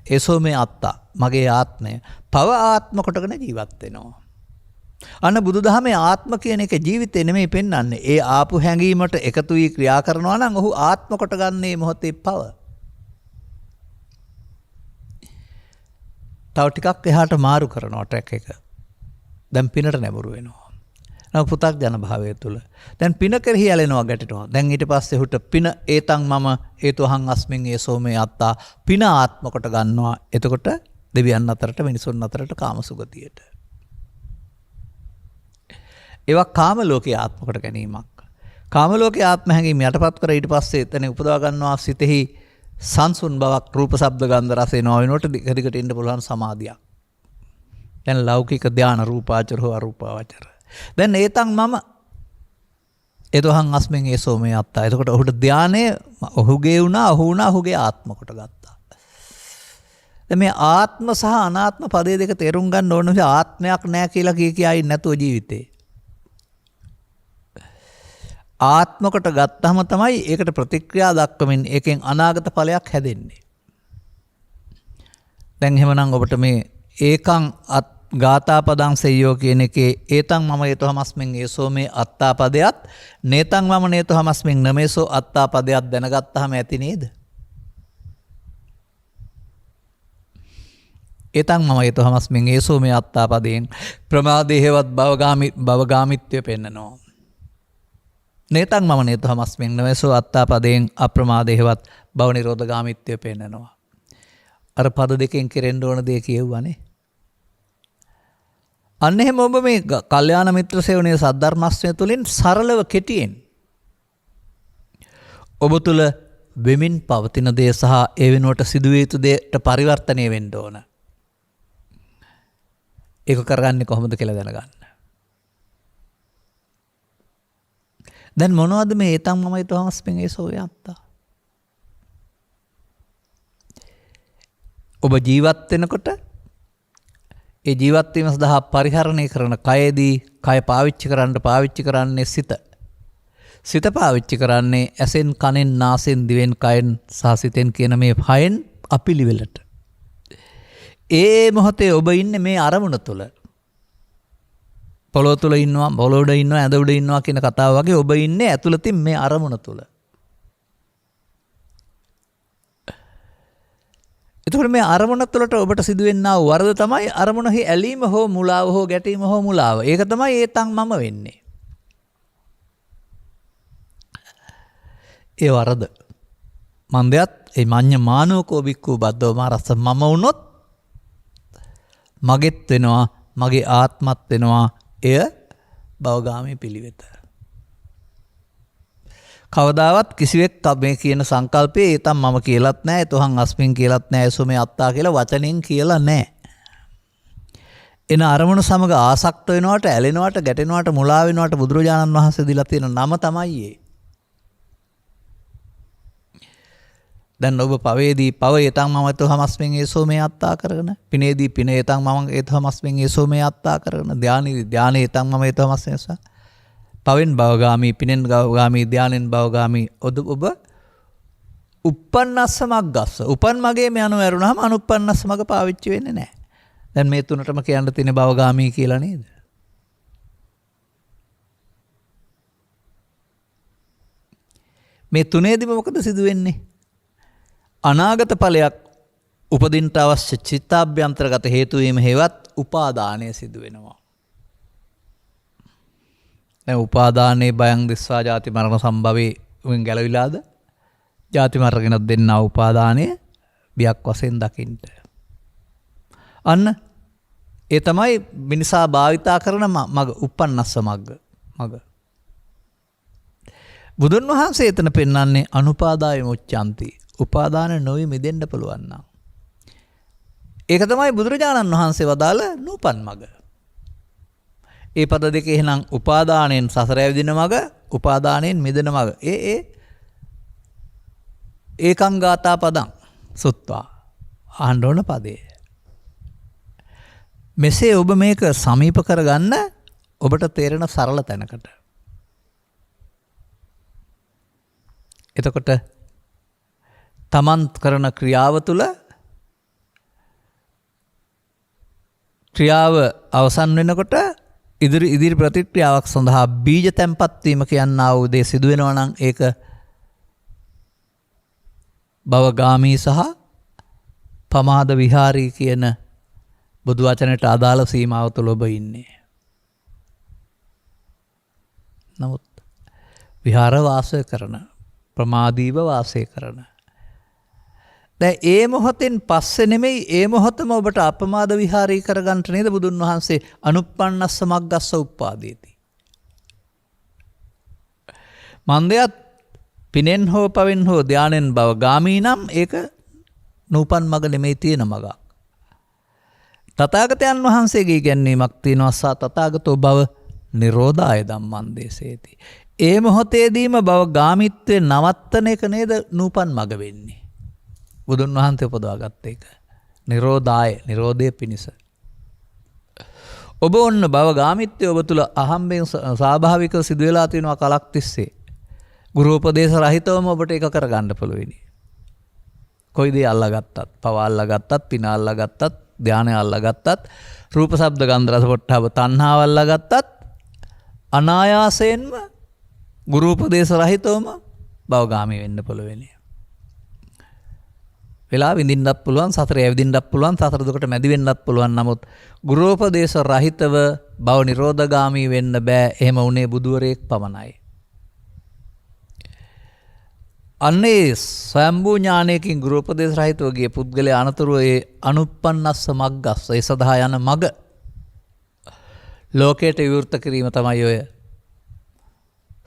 ඒසෝ මේ අත්තා මගේ ආත්මය පව ආත්ම කොටගෙන ජීවත් වෙනවා. අන්න බුදුදහමේ ආත්ම කියන එක ජීවිතේ නෙමෙයි පෙන්වන්නේ. ඒ ආපු හැඟීමට එකතු වී ක්‍රියා කරනවා නම් ඔහු ආත්ම කොටගන්නේ මොහොතේ පව. තව ටිකක් එහාට මාරු කරනවා ට්‍රැක් එක. දැන් පිනට නැඹුරු වෙනවා. නම පු탁ජන භාවය තුල. දැන් පින කෙරෙහි ඇලෙනවා ගැටෙනවා. දැන් ඊට පස්සේ හුට පින ඒතං මම හේතුහං අස්මින් ඒසෝ මේ අත්තා පින ආත්ම කොට ගන්නවා. එතකොට දෙවියන් අතරට මිනිසුන් අතරට කාමසුගතියට. ඒවා කාම ලෝකයේ ආත්ම කොට ගැනීමක්. කාම ලෝකයේ ආත්ම හැඟීම් යටපත් කර ඊට පස්සේ එතන උපදවා ගන්නවා සිතෙහි සංසුන් බවක් රූප ශබ්ද ගන්ධ රස එනවා වෙනකොට දිගට ඉන්න පුළුවන් සමාධියක්. දැන් ලෞකික ධාන රූපාචර හෝ අරූපාවචර. දැන් ඒතං මම එතොහං අස්මින් ඒසෝ මේ අත්තා. එතකොට ඔහුට ධානය ඔහුගේ වුණා ඔහු වුණා ඔහුගේ ආත්ම කොට ගත්තා. දැන් මේ ආත්ම සහ අනාත්ම පදේ දෙක තේරුම් ගන්න ඕන නිසා ආත්මයක් නැහැ කියලා කියයි නැතුව ජීවිතේ. ආත්ම කොට ගත්තම තමයි ඒකට ප්‍රතික්‍රියා දක්වමින් ඒකෙන් අනාගත ඵලයක් හැදෙන්නේ. දැන් එහෙමනම් ඔබට මේ ඒකං ගාථා පදං සෙය්‍යෝ කියන එකේ ඒතං මම ඒතොහමස්මින් ඒසෝ මේ අත්තා පදයක් නේතං මම නේතොහමස්මින් නමේසෝ අත්තා පදයක් දැනගත්තාම ඇති නේද? ඒතං මම ඒතොහමස්මින් ඒසෝ මේ අත්තා පදයෙන් ප්‍රමාදේහවත් භවගාමිත්වය පෙන්නනවා. නේතං මම නේතොහමස්මින් නමේසෝ අත්තා පදයෙන් අප්‍රමාදේහවත් භව නිරෝධගාමිත්වය පෙන්නනවා. අර පද දෙකෙන් කෙරෙන්න ඕන දේ කියවුවානේ. අන්න එහෙම ඔබ මේ කල්යාණ මිත්‍ර සේවනයේ සද්ධර්මස්වය තුළින් සරලව කෙටියෙන් ඔබ තුළ වෙමින් පවතින දේ සහ ඒ වෙනුවට සිදුවිය යුතු දේට පරිවර්තනය වෙන්න ඕන. ඒක කරගන්නේ කොහොමද කියලා දැනගන්න. දැන් මොනවද මේ ඒතං මම ඊතමස්මින් ඒසෝ යත්තා. ඔබ ජීවත් වෙනකොට ඒ ජීවත් වීම සඳහා පරිහරණය කරන කයේදී කය පාවිච්චි කරන්නේ සිත. සිත පාවිච්චි කරන්නේ ඇසෙන් කනෙන් නාසෙන් දිවෙන් කයෙන් සහ සිතෙන් කියන මේ හයෙන් අපිලිවෙලට. ඒ මොහොතේ ඔබ ඉන්නේ මේ අරමුණ තුළ. පොළොව තුළ ඉන්නවා, පොළොව උඩ ඉන්නවා, ඇඳ උඩ ඉන්නවා කියන කතාව වගේ ඔබ ඉන්නේ ඇතුළතින් මේ අරමුණ තුළ. එතකොට මේ අරමුණ තුළට ඔබට සිදුවෙනා වූ වරද තමයි අරමුණෙහි ඇලීම හෝ මුලාව හෝ ගැටීම හෝ මුලාව. ඒක තමයි ඒතං මම වෙන්නේ. ඒ වරද. මන්දයත් ඒ මඤ්ඤ මානෝකෝ බික්කු බද්දෝ මාරස්ස මම වුණොත් මගෙත් වෙනවා, මගේ ආත්මත් වෙනවා. එය භවගාමී පිළිවෙත. කවදාවත් කිසිවෙක් මේ කියන සංකල්පයේ ඒතම් මම කියලත් නැහැ, එතොහන් අස්මින් කියලත් නැහැ, එසොමේ අත්තා කියලා වචනෙන් කියලා නැහැ. එන අරමුණු සමග ආසක්ත වෙනවට, ඇලෙනවට, ගැටෙනවට, මුලා වෙනවට බුදුරජාණන් වහන්සේ දීලා තියෙන නම තමයි ඒ. දැන් ඔබ පවේදී පව ඒතම් මම එතොහමස්මින් ඒසොමේ අත්තා කරගෙන, පිනේදී පින ඒතම් මම එතොහමස්මින් ඒසොමේ අත්තා කරගෙන, ධානයේ ඒතම් මම එතොහමස්මින් ඒසො පවෙන් භවගාමී, පිනෙන් භවගාමී, ධානෙන් භවගාමී ඔබ උප්පන්නස්ස මග්ගස්ස. උපන් මගේම යනු ඇරුණාම අනුප්පන්නස්ස මග පාවිච්චි වෙන්නේ නැහැ. දැන් මේ තුනටම කියන්න තියෙන භවගාමී කියලා නේද? මේ තුනේදීම මොකද සිදු වෙන්නේ? අනාගත ඵලයක් උපදින්නට අවශ්‍ය චිත්තාභ්‍යන්තරගත හේතු වීම හේවත් උපාදානය සිදු වෙනවා. දැන් උපාදානයේ බයං දිස්වා ජාති මරණ සම්භවේ උන් ගැලවිලාද? ජාති මරගෙන දෙන්නා උපාදානය බියක් වශයෙන් දකින්න. අන්න ඒ තමයි මිනිසා භාවිතා කරන මග, උප්පන්නස්ස මග. බුදුන් වහන්සේ එතන පෙන්වන්නේ අනුපාදාය මුච්ඡanti. උපාදාන නොවි මිදෙන්න පුළුවන් නම්. ඒක තමයි බුදුරජාණන් වහන්සේ වදාළ නූපන් මග. ඒ පද දෙක එහෙනම් උපාදානයෙන් සසර ඇවිදින මග, උපාදානයෙන් මිදෙන මග. ඒකං ගාථා පදං සුත්වා අහන්න ඕන පදේ. මෙසේ ඔබ මේක සමීප කරගන්න ඔබට තේරෙන සරල තැනකට. එතකොට තමන් කරන ක්‍රියාව තුළ ක්‍රියාව අවසන් වෙනකොට ඉදිරි ප්‍රතික්‍රියාවක් සඳහා බීජ තැන්පත් වීම කියනා වූ දේ සිදු වෙනවා නම් ඒක භවගාමී සහ පමාද විහාරී කියන බුදු වචනයට අදාළ සීමාව තුළ ඔබ ඉන්නේ. නමුත් විහාර වාසය කරන, ප්‍රමාදීව වාසය කරන. දැන් ඒ මොහොතෙන් පස්සේ නෙමෙයි ඒ මොහොතම ඔබට අපමාද විහාරී කරගන්නට නේද බුදුන් වහන්සේ අනුප්පන්නස්ස මග්ගස්ස උප්පාදේති. මන්දයත් පිනෙන් හෝ පවෙන් හෝ ධානයෙන් බව ගාමී නම් ඒක නූපන් මග නෙමෙයි තියෙන මගක්. තථාගතයන් වහන්සේගේ ඉගැන්වීමක් තියෙනවා සා තථාගතෝ බව නිරෝධාය ධම්මං දේශේති. ඒ මොහොතේදීම බව ගාමිත්වයේ නවත්තන එක නේද නූපන් මග වෙන්නේ. බුදුන් වහන්සේ උපදවාගත්ත එක. නිරෝධාය, නිරෝධය පිණිස. ඔබ ඔන්න බව ගාමිත්වය ඔබ තුළ අහම්බෙන් ස්වාභාවිකව සිදුවෙලා තියෙනවා කලක් තිස්සේ. ගුරුපදේශ රහිතවම ඔබට ඒක කරගන්න පුළුවනි. කොයි දේ අල්ලගත්තත්, පව අල්ලගත්තත්, පින අල්ලගත්තත්, ධානය අල්ලගත්තත්, රූප ශබ්ද ගන්ධ රස පොට්ටබ්බ තණ්හාව අල්ලගත්තත් අනායාසයෙන්ම ගුරුපදේශ රහිතවම භවගාමී වෙන්න පුළුවනි. වෙලා විඳින්නත් පුළුවන්, සතර ඇවිදින්නත් පුළුවන්, සතර දුකට මැදි වෙන්නත් පුළුවන්. නමුත් ගුරුපදේශ රහිතව භව නිරෝධගාමී වෙන්න බෑ. එහෙම උනේ බුදුවරයෙක් පමණයි. අන්නේ ස්වයම්බූ ඥානයකින් ගුරුපදේශ රහිතව ගිය පුද්ගලයා අනතුරුව ඒ අනුප්පන්නස්ස මග්ගස්ස ඒ සඳහා යන මග ලෝකයට විවෘත කිරීම තමයි ඔය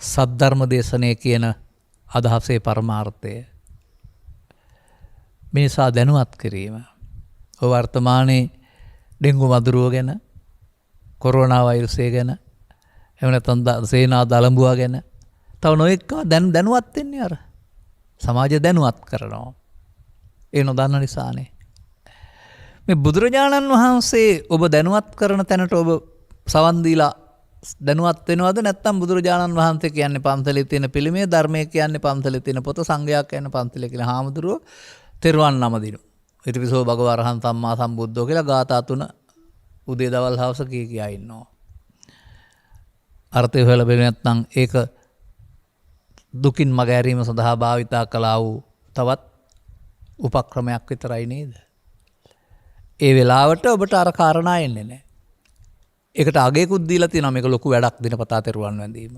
සද්ධර්ම දේශනය කියන අදහසේ පරමාර්ථය. මිනිසා දැනුවත් කිරීම. ඔය වර්තමානයේ ඩෙංගු මදුරුව ගැන, කොරෝනා වෛරසය ගැන, එහෙම නැත්නම් සේනා දලඹුවා ගැන තව නොඑක දැනුවත් වෙන්නේ අර සමාජය දැනුවත් කරනවා. ඒ නොදන්න නිසානේ. මේ බුදුරජාණන් වහන්සේ ඔබ දැනුවත් කරන තැනට ඔබ සවන් දීලා දැනුවත් වෙනවද නැත්නම් බුදුරජාණන් වහන්සේ කියන්නේ පන්සලේ තියෙන පිළිමේ, ධර්මයේ කියන්නේ පන්සලේ තියෙන පොත, සංඝයා කියන්නේ පන්සලේ කියලා හාමුදුරුවෝ තෙරුවන් නම දිනු. ඊටපිසෝ භගවරහන් සම්මා සම්බුද්ධෝ කියලා ගාථා 3 උදේ දවල් හවස කියා ඉන්නවා. අර්ථය හොයලා බලන්න නැත්නම් ඒක දුකින් මග ඇරීම සඳහා භාවිතා කළා වූ තවත් උපක්‍රමයක් විතරයි නේද? ඒ වෙලාවට ඔබට අර කාරණා එන්නේ නැහැ. ඒකට අගයකුත් දීලා තියෙනවා මේක ලොකු වැඩක් දිනපතා තෙරුවන් වැඳීම.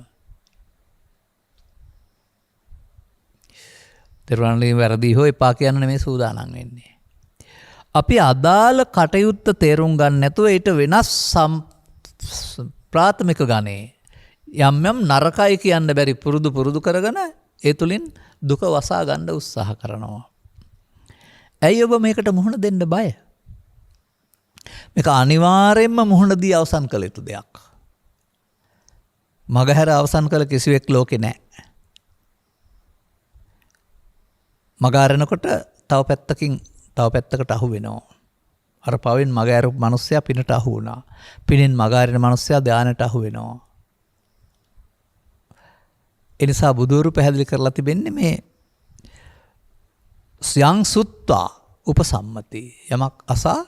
තෙරුවන් වහන්සේ වැරදි හෝ එපා කියන්න නෙමෙයි සූදානම් වෙන්නේ. අපි අදාළ කටයුත්ත තේරුම් ගන්න නැතුව ඊට වෙනස් ප්‍රාථමික ගණේ යම් යම් නරකයි කියන්න බැරි පුරුදු කරගෙන ඒ තුලින් දුක වසා ගන්න උත්සාහ කරනවා. ඇයි ඔබ මේකට මුහුණ දෙන්න බය? මේක අනිවාර්යයෙන්ම මුහුණ දී අවසන් කළ යුතු දෙයක්. මගහැර අවසන් කළ කිසිවෙක් ලෝකේ නැහැ. මග අරනකොට තව පැත්තකට අහු වෙනවා. අර පවෙන් මග ඇරපු මිනිස්සයා පිනට අහු වුණා. පිනෙන් මග අරින මිනිස්සයා ධානයට අහු වෙනවා. ඒ නිසා බුදුරු පැහැදිලි කරලා තිබෙන්නේ මේ ස්යං සුත්තා උපසම්මති. යමක් අසා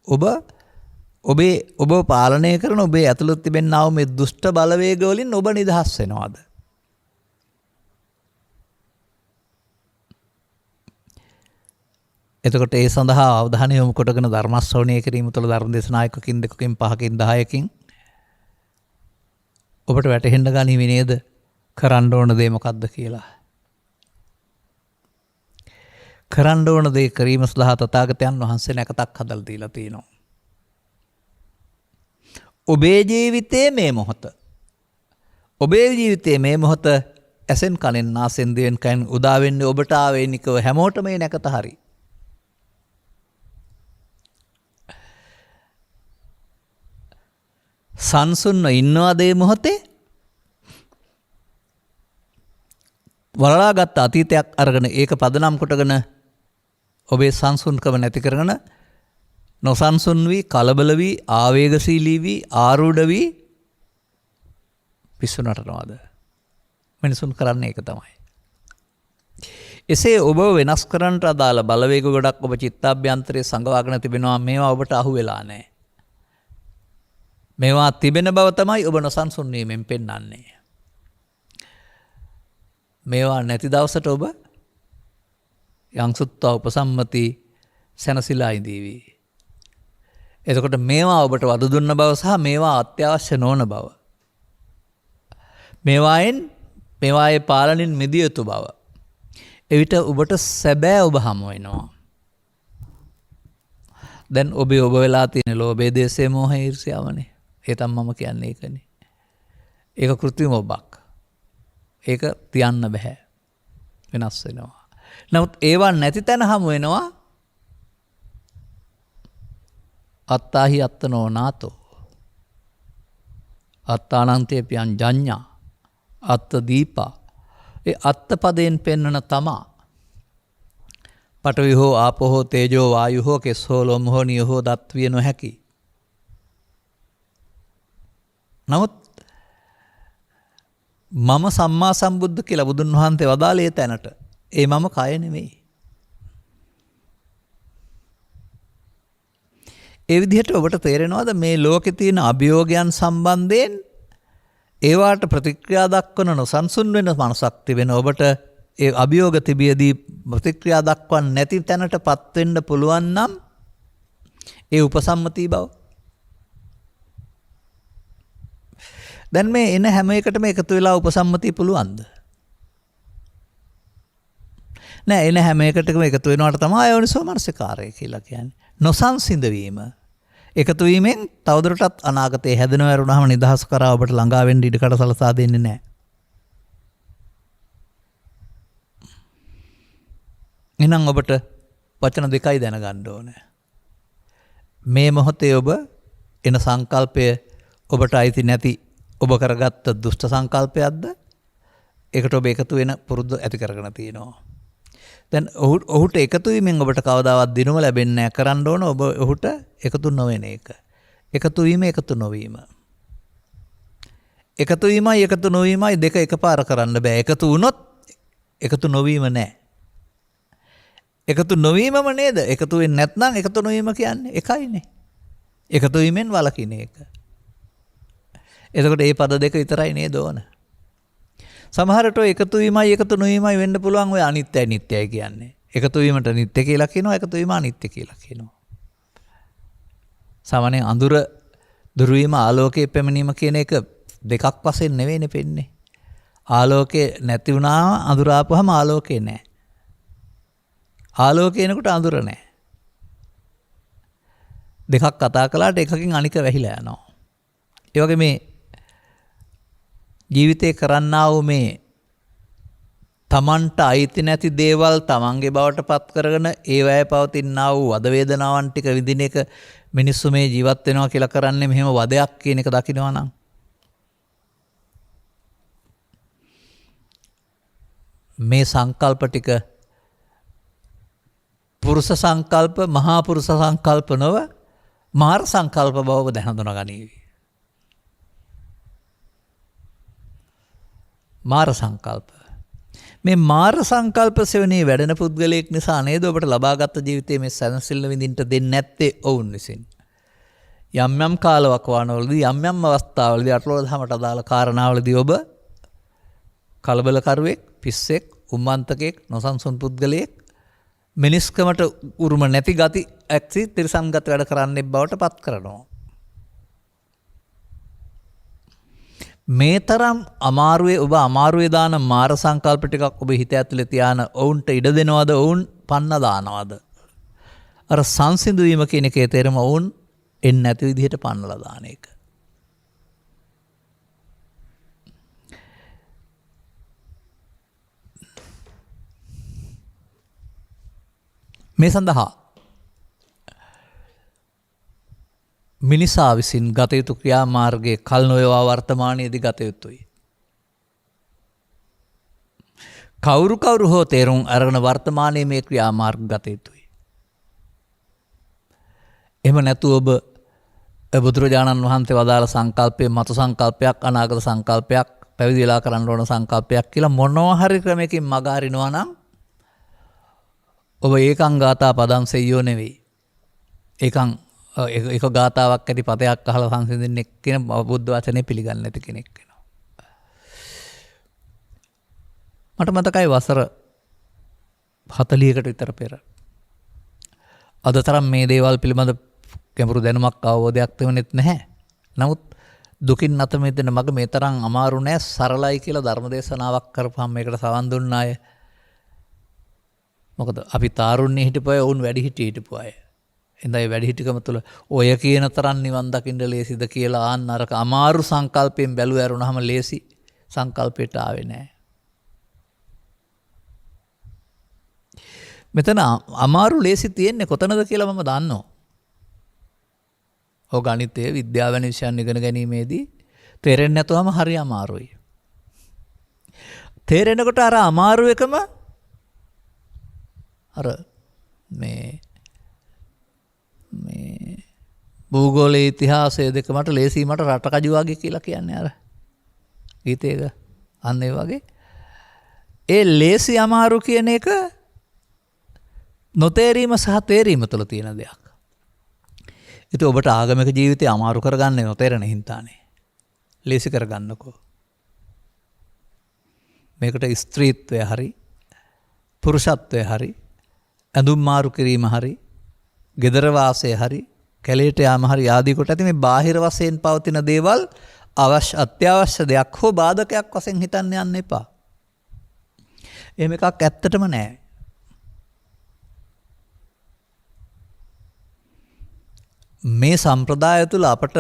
ඔබ පාලනය කරන ඔබේ ඇතුළත තිබෙනා වූ මේ දුෂ්ට බලවේග වලින් ඔබ නිදහස් වෙනවද? එතකොට ඒ සඳහා අවධානය යොමු කොටගෙන ධර්ම ශ්‍රවණය කිරීම තුළ ධර්ම දේශනා එකකින් දෙකකින් පහකින් 10කින් ඔබට වැටහෙන්න ගනිවි නේද කරන්න ඕන දේ මොකක්ද කියලා. කරන්න ඕන දේ කිරීම සඳහා තථාගතයන් වහන්සේ නැකතක් හදලා දීලා තියෙනවා. ඔබේ ජීවිතයේ මේ මොහොත. ඔබේ ජීවිතයේ මේ මොහොත ඇසෙන් කනෙන් නාසෙන් දිවෙන් කයින් උදා වෙන්නේ ඔබට ආවේනිකව හැමෝටම මේ නැකත හරි. සංසුන්ව ඉන්නවද මේ මොහොතේ? වලලාගත් අතීතයක් අරගෙන ඒක පදනම් කොටගෙන ඔබේ සංසුන්කම නැති කරගෙන නොසන්සුන් වී කලබල වී ආවේගශීලී වී ආරූඪ වී පිස්සු නටනවාද? මිනිසුන් කරන්නේ ඒක තමයි. එසේ ඔබ වෙනස් කරන්නට අදාළ බලවේග ගොඩක් ඔබ චිත්තාභ්‍යන්තරයේ සංගවාගෙන තිබෙනවා. මේවා ඔබට අහු වෙලා නැහැ. මේවා තිබෙන බව තමයි ඔබ නොසන්සුන් වීමෙන් පෙන්වන්නේ. මේවා නැති දවසට ඔබ යං සුත්තා උපසම්මති සැනසීලා ඉඳීවි. එතකොට මේවා ඔබට වද දුන්න බව සහ මේවා අත්‍යවශ්‍ය නොවන බව. මේවායේ පාලනින් මිදිය යුතු බව. එවිට ඔබට සැබෑ ඔබ හමු වෙනවා. දැන් ඔබ වෙලා තියෙන ලෝභය, දේශය, මෝහය, ඊර්ෂ්‍යාවනේ. ඒ තමයි මම කියන්නේ ඒකනේ. ඒක කෘත්‍රිම ඔබක්. ඒක තියන්න බෑ. වෙනස් වෙනවා. නමුත් ඒවා නැති තැන හමු වෙනවා අත්තාහි අත්තනෝ නාතෝ. අත්තානන්තේ පියං ජඤ්ඤා අත්ත දීපා. ඒ අත්ත පදයෙන් පෙන්වන තමා පඨවි හෝ ආපෝ හෝ තේජෝ වායු හෝ කෙස් හෝ ලොම් හෝ නිය හෝ දත් විය නොහැකි. නමුත් මම සම්මා සම්බුද්ධ කියලා බුදුන් වහන්සේ වදාළේ තැනට ඒ මම කය නෙමෙයි. ඒ විදිහට ඔබට තේරෙනවද මේ ලෝකේ තියෙන අභියෝගයන් සම්බන්ධයෙන් ඒවාට ප්‍රතික්‍රියා දක්වන නොසන්සුන් වෙන මනසක් තිබෙන ඔබට ඒ අභියෝග තිබියදී ප්‍රතික්‍රියා දක්වන්නේ නැති තැනටපත් වෙන්න පුළුවන් නම් ඒ උපසම්මති බව. දැන් මේ එන හැම එකටම එකතු වෙලා උපසම්මතිය පුළුවන්ද? නෑ, එන හැම එකටම එකතු වෙනවට තමයි අයෝනිසෝ මනසිකාරය කියලා කියන්නේ. නොසන්සිඳ වීම. එකතු වීමෙන් තවදුරටත් අනාගතයේ හැදෙනව ඇරුණාම නිදහස් කරා ඔබට ළඟා වෙන්න ඉඩකඩ සලසා දෙන්නේ නැහැ. එහෙනම් ඔබට වචන දෙකයි දැනගන්න ඕනේ. මේ මොහොතේ ඔබ එන සංකල්පය ඔබට අයිති නැති ඔබ කරගත්ත දුෂ්ට සංකල්පයක්ද? ඒකට ඔබ එකතු වෙන පුරුදු ඇති කරගෙන තියෙනවා. දැන් ඔහුට එකතු වීමෙන් ඔබට කවදාවත් දිනුම ලැබෙන්නේ නැහැ. කරන්න ඕන ඔබ ඔහුට එකතු නොවන එක. එකතු වීම එකතු නොවීම. එකතු වීමයි එකතු නොවීමයි දෙක එකපාර කරන්න බෑ. එකතු වුණොත් එකතු නොවීම නැහැ. එකතු නොවීමම නේද? එකතු වෙන්නේ නැත්නම් එකතු නොවීම කියන්නේ එකයිනේ. එකතු වීමෙන් වළකින එක. එතකොට මේ පද දෙක විතරයි නේද ඕන. සමහරට එකතු වීමයි එකතු නොවීමයි වෙන්න පුළුවන් ඔය අනිත්‍යයි නිට්ටයයි කියන්නේ. එකතු වීමට නිට්ටය කියලා කියනවා, එකතු වීම අනිත්‍ය කියලා කියනවා. සාමාන්‍යයෙන් අඳුර දුරු වීම ආලෝකයේ පැමිණීම කියන එක දෙකක් වශයෙන් නෙවෙයිනේ පෙන්නේ. ආලෝකේ නැති වුණාම අඳුර ආපුවම ආලෝකේ නැහැ. ආලෝකේ එනකොට අඳුර නැහැ. දෙකක් කතා කළාට එකකින් අනික වැහිලා යනවා. ඒ වගේ මේ ජීවිතේ කරන්නා වූ මේ තමන්ට අයිති නැති දේවල් තමන්ගේ බවට පත් කරගෙන ඒවැය පවතිනා වූ වද වේදනාවන් ටික විඳින එක මිනිස්සු මේ ජීවත් වෙනවා කියලා කරන්නේ මෙහෙම වදයක් කියන එක දකිනවා නම් මේ සංකල්ප ටික පුරුෂ සංකල්ප, මහා පුරුෂ සංකල්ප නොව මාර සංකල්ප බව දැන හඳුනාගනීවි. මාර සංකල්ප. මේ මාර සංකල්ප සෙවණේ වැඩෙන පුද්ගලයෙක් නිසා නේද ඔබට ලබාගත් ජීවිතයේ මේ සැනසෙල්ල විඳින්න දෙන්නේ නැත්තේ ඔවුන් විසින්. යම් යම් කාලවකවානුවලදී යම් යම් අවස්ථාවලදී අටලොව දහමට අදාළ කාරණාවලදී ඔබ කලබලකරුවෙක්, පිස්සෙක්, උම්මන්තකෙක්, නොසන්සුන් පුද්ගලයෙක්, මිනිස්කමට උරුම නැති ගති ඇක්සි තිරසංගත වැඩ කරන්නේ බවට පත් කරනවා. මේ තරම් අමාරුවේ ඔබ අමාරුවේ දාන මාර සංකල්ප ටිකක් ඔබ හිත ඇතුලේ තියාන ඔවුන්ට ඉඩ දෙනවද? ඔවුන් පන්න දානවද? අර සංසිඳු වීම කියන එකේ තේරම ඔවුන් එන්නේ නැති විදිහට පන්නලා දාන එක. මේ සඳහා මිනිසා විසින් ගත යුතු ක්‍රියාමාර්ගයේ කල් නොයවා වර්තමානයේදී ගත යුතුයි. කවුරු හෝ තේරුම් අරගෙන වර්තමානයේ මේ ක්‍රියාමාර්ග ගත යුතුයි. එහෙම නැතුව ඔබ බුදුරජාණන් වහන්සේ වදාළ සංකල්පයේ මතු සංකල්පයක්, අනාගත සංකල්පයක්, පැවිදි වෙලා කරන්න ඕන සංකල්පයක් කියලා මොනවා හරි ක්‍රමයකින් මග අරිනවා නම් ඔබ ඒකං ගාථා පදං සෙය්‍යෝ නෙවෙයි. එක ගාථාවක් ඇති පදයක් අහලා සංසිඳෙන්නේ කියන බුද්ධ වචනේ පිළිගන්නේ නැති කෙනෙක් වෙනවා. මට මතකයි වසර 40කට විතර පෙර අද තරම් මේ දේවල් පිළිබඳ ගැඹුරු දැනුමක් අවබෝධයක් තිබුණෙත් නැහැ. නමුත් දුකින් නැත මිදෙන මග මේ තරම් අමාරු නෑ සරලයි කියලා ධර්ම දේශනාවක් කරපුවම මේකට සවන් දුන්න අය. මොකද අපි තාරුණ්‍ය හිටපු අය වුන් වැඩි හිටපු අය. එඳයි වැඩි හිටිකම තුළ ඔය කියන තරම් නිවන් දකින්න ලේසිද කියලා ආන්න අරක අමාරු සංකල්පයෙන් බැලුව ඇරුණාම ලේසි සංකල්පයට ආවේ නෑ. මෙතන අමාරු ලේසි තියෙන්නේ කොතනද කියලා මම දන්නවා. ඔය ගණිතය විද්‍යාව වැනි විෂයන් ඉගෙන ගැනීමේදී තේරෙන්නේ නැතුවම හරි අමාරුයි. තේරෙනකොට අර අමාරු එකම අර මේ භූගෝලයේ ඉතිහාසය දෙක මට ලේසි මට රටකජු වගේ කියලා කියන්නේ අර ගීතයක අන්න ඒ වගේ. ඒ ලේසි අමාරු කියන එක නොතේරීම සහ තේරීම තුළ තියෙන දෙයක්. ඉතින් ඔබට ආගමික ජීවිතය අමාරු කරගන්නේ නොතේරෙන හින්දානේ. ලේසි කරගන්නකෝ. මේකට ස්ත්‍රීත්වය හරි, පුරුෂත්වය හරි, ඇඳුම් මාරු කිරීම හරි, ගෙදර වාසය හරි, කැලේට යාම හරි ආදී කොට ඇති මේ බාහිර වශයෙන් පවතින දේවල් අත්‍යවශ්‍ය දෙයක් හෝ බාධකයක් වශයෙන් හිතන්න යන්න එපා. එහෙම එකක් ඇත්තටම නැහැ. මේ සම්ප්‍රදාය තුළ අපට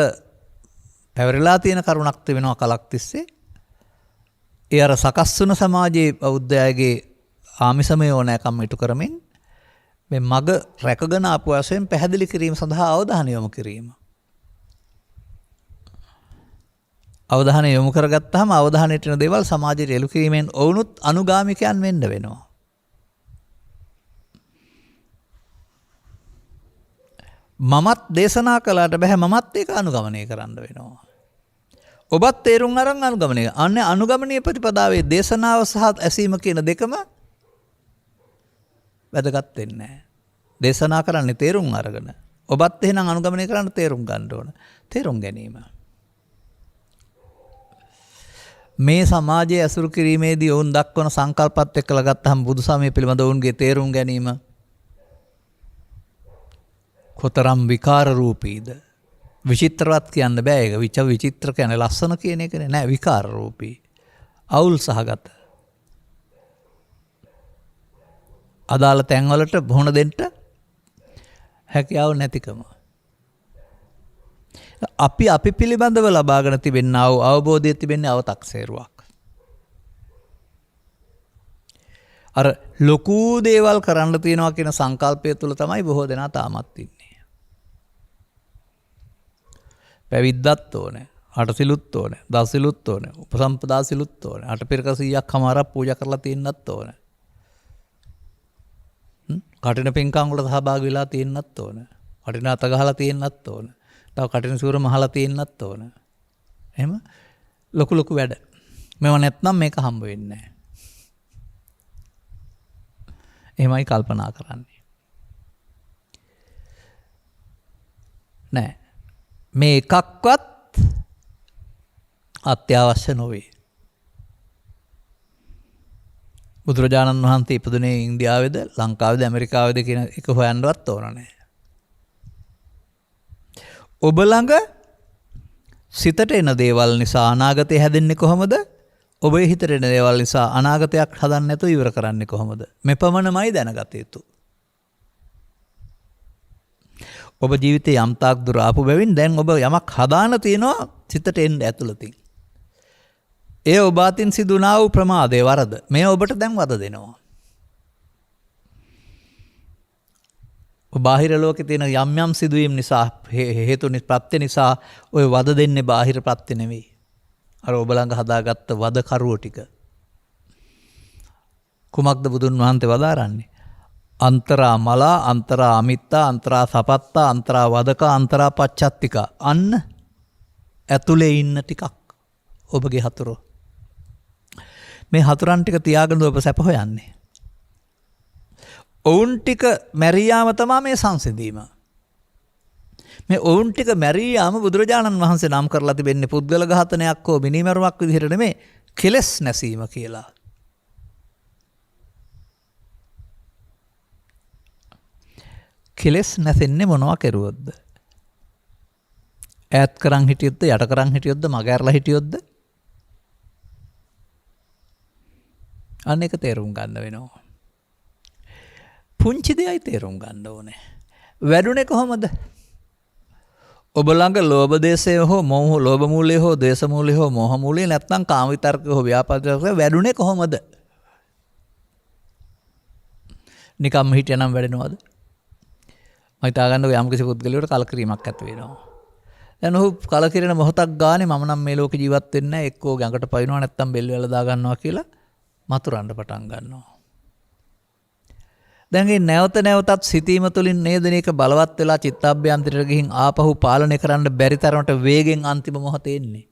පැවරලා තියෙන කරුණක් තිබෙනවා කලක් තිස්සේ. ඒ අර සකස් වුණ සමාජයේ බෞද්ධයගේ ආමිසමය ඕනෑකම් ඉටු කරමින් මේ මග රැකගෙන ආපු වශයෙන් පැහැදිලි කිරීම සඳහා අවධානය යොමු කිරීම. අවධානය යොමු කරගත්තාම අවධානයට එන දේවල් සමාජයට එළු කිරීමෙන් ඔවුනුත් අනුගාමිකයන් වෙන්න වෙනවා. මමත් දේශනා කළාට බෑ මමත් ඒක අනුගමනය කරන්න වෙනවා. ඔබත් තේරුම් අරන් අනුගමනය. අන්නේ අනුගමනීය ප්‍රතිපදාවේ දේශනාව සහ ඇසීම කියන දෙකම වැදගත් වෙන්නේ නැහැ. දේශනා කරන්නේ තේරුම් අරගෙන. ඔබත් එහෙනම් අනුගමනය කරන්න තේරුම් ගන්න ඕන. තේරුම් ගැනීම. මේ සමාජයේ ඇසුරු කිරීමේදී ඔවුන් දක්වන සංකල්පත් එක්කලා ගත්තහම බුදුසමය පිළිබඳ ඔවුන්ගේ තේරුම් ගැනීම කොතරම් විකාර රූපීද? විචිත්‍රවත් කියන්න බෑ ඒක. විචිත්‍ර කියන්නේ ලස්සන කියන එකනේ. නෑ විකාර රූපී. අවුල් සහගත. අදාළ තැන්වලට බොහොන දෙන්න හැකියාව නැතිකම. අපි පිළිබඳව ලබාගෙන තිබෙනා වූ අවබෝධය තිබෙන්නේ අවතක්සේරුවක්. අර ලොකු දේවල් කරන්න තියනවා කියන සංකල්පය තුළ තමයි බොහෝ දෙනා තාමත් ඉන්නේ. පැවිද්දත් ඕනේ, අටසිලුත් ඕනේ, දසසිලුත් ඕනේ, උපසම්පදා සිලුත් ඕනේ, අටපිරික 100ක් කමාරක් පූජා කරලා තියෙන්නත් ඕනේ. කටින පින්කම් වල සහභාගී වෙලා තියෙන්නත් ඕනේ. කටින අත ගහලා තියෙන්නත් ඕනේ. තව කටින සූර මහලා තියෙන්නත් ඕනේ. එහෙම ලොකු වැඩ. මේව නැත්නම් මේක හම්බ වෙන්නේ නැහැ. එහෙමයි කල්පනා කරන්නේ. නෑ. මේ එකක්වත් අත්‍යවශ්‍ය නොවේ. බුදුරජාණන් වහන්සේ ඉපදුනේ ඉන්දියාවේද ලංකාවේද ඇමරිකාවේද කියන එක හොයන්නවත් ඕන නැහැ. ඔබ ළඟ සිතට එන දේවල් නිසා අනාගතය හැදෙන්නේ කොහොමද? ඔබේ හිතට එන දේවල් නිසා අනාගතයක් හදන්න නැතුව ඉවර කරන්නේ කොහොමද? මෙපමණමයි දැනගත යුතු. ඔබ ජීවිතේ යම් තාක් දුර ආපු බැවින් දැන් ඔබ යමක් හදාන තියෙනවා සිතට එන්න ඇතුළතින්. ඒ ඔබ අතින් සිදුනා වූ ප්‍රමාදේ වරද මේ ඔබට දැන් වද දෙනවා. ඔබ බාහිර ලෝකේ තියෙන යම් සිදුවීම් නිසා හේතු ප්‍රත්‍ය නිසා ඔය වද දෙන්නේ බාහිර ප්‍රත්‍ය නෙවෙයි. අර ඔබ ළඟ හදාගත්ත වද කරුව ටික. කුමක්ද බුදුන් වහන්සේ වදාරන්නේ? අන්තරා මලා, අන්තරා අමිත්තා, අන්තරා සපත්තා, අන්තරා වදක, අන්තරා පච්චත්තිකා. අන්න ඇතුලේ ඉන්න ටිකක් ඔබගේ හතුරෝ. මේ හතුරන් ටික තියාගෙන ඔබ සැප හොයන්නේ. ඔවුන් ටික මැරියාම තමයි මේ සංසිඳීම. මේ ඔවුන් ටික මැරියාම බුදුරජාණන් වහන්සේ නම් කරලා තිබෙන්නේ පුද්ගල ඝාතනයක් හෝ මිනිමරුවක් විදිහට නෙමෙයි, කෙලස් නැසීම කියලා. කෙලස් නැසෙන්නේ මොනවා කරුවොත්ද? ඈත් කරන් හිටියොත්ද යට කරන් හිටියොත්ද මග ඇරලා හිටියොත්ද අන්න එක තේරුම් ගන්න වෙනවා. පුංචි දෙයයි තේරුම් ගන්න ඕනේ. වැඩුණේ කොහොමද? ඔබ ළඟ ලෝභ දේශය හෝ මෝහ ලෝභ මූලය හෝ දේශ මූලය හෝ මෝහ මූලය නැත්නම් කාම විතර්ක හෝ ව්‍යාපාද විතර්ක වැඩුණේ කොහොමද? නිකම්ම හිටියනම් වැඩෙනවද? මම හිතා ගන්නකො යම් කිසි පුද්ගලයෙකුට කලකිරීමක් ඇති වෙනවා. දැන් ඔහු කලකිරෙන මොහොතක් ගානේ මම නම් මේ ලෝකේ ජීවත් වෙන්නේ නැහැ එක්කෝ ගඟට පයින්නවා නැත්නම් බෙල් වල දා ගන්නවා කියලා මතුරන්න පටන් ගන්නවා. දැන් මේ නැවත නැවතත් සිතීම තුළින් නේද මේක බලවත් වෙලා චිත්තාභ්‍යන්තරයට ගිහින් ආපහු පාලනය කරන්න බැරි තරමට වේගෙන් අන්තිම මොහොතේ එන්නේ.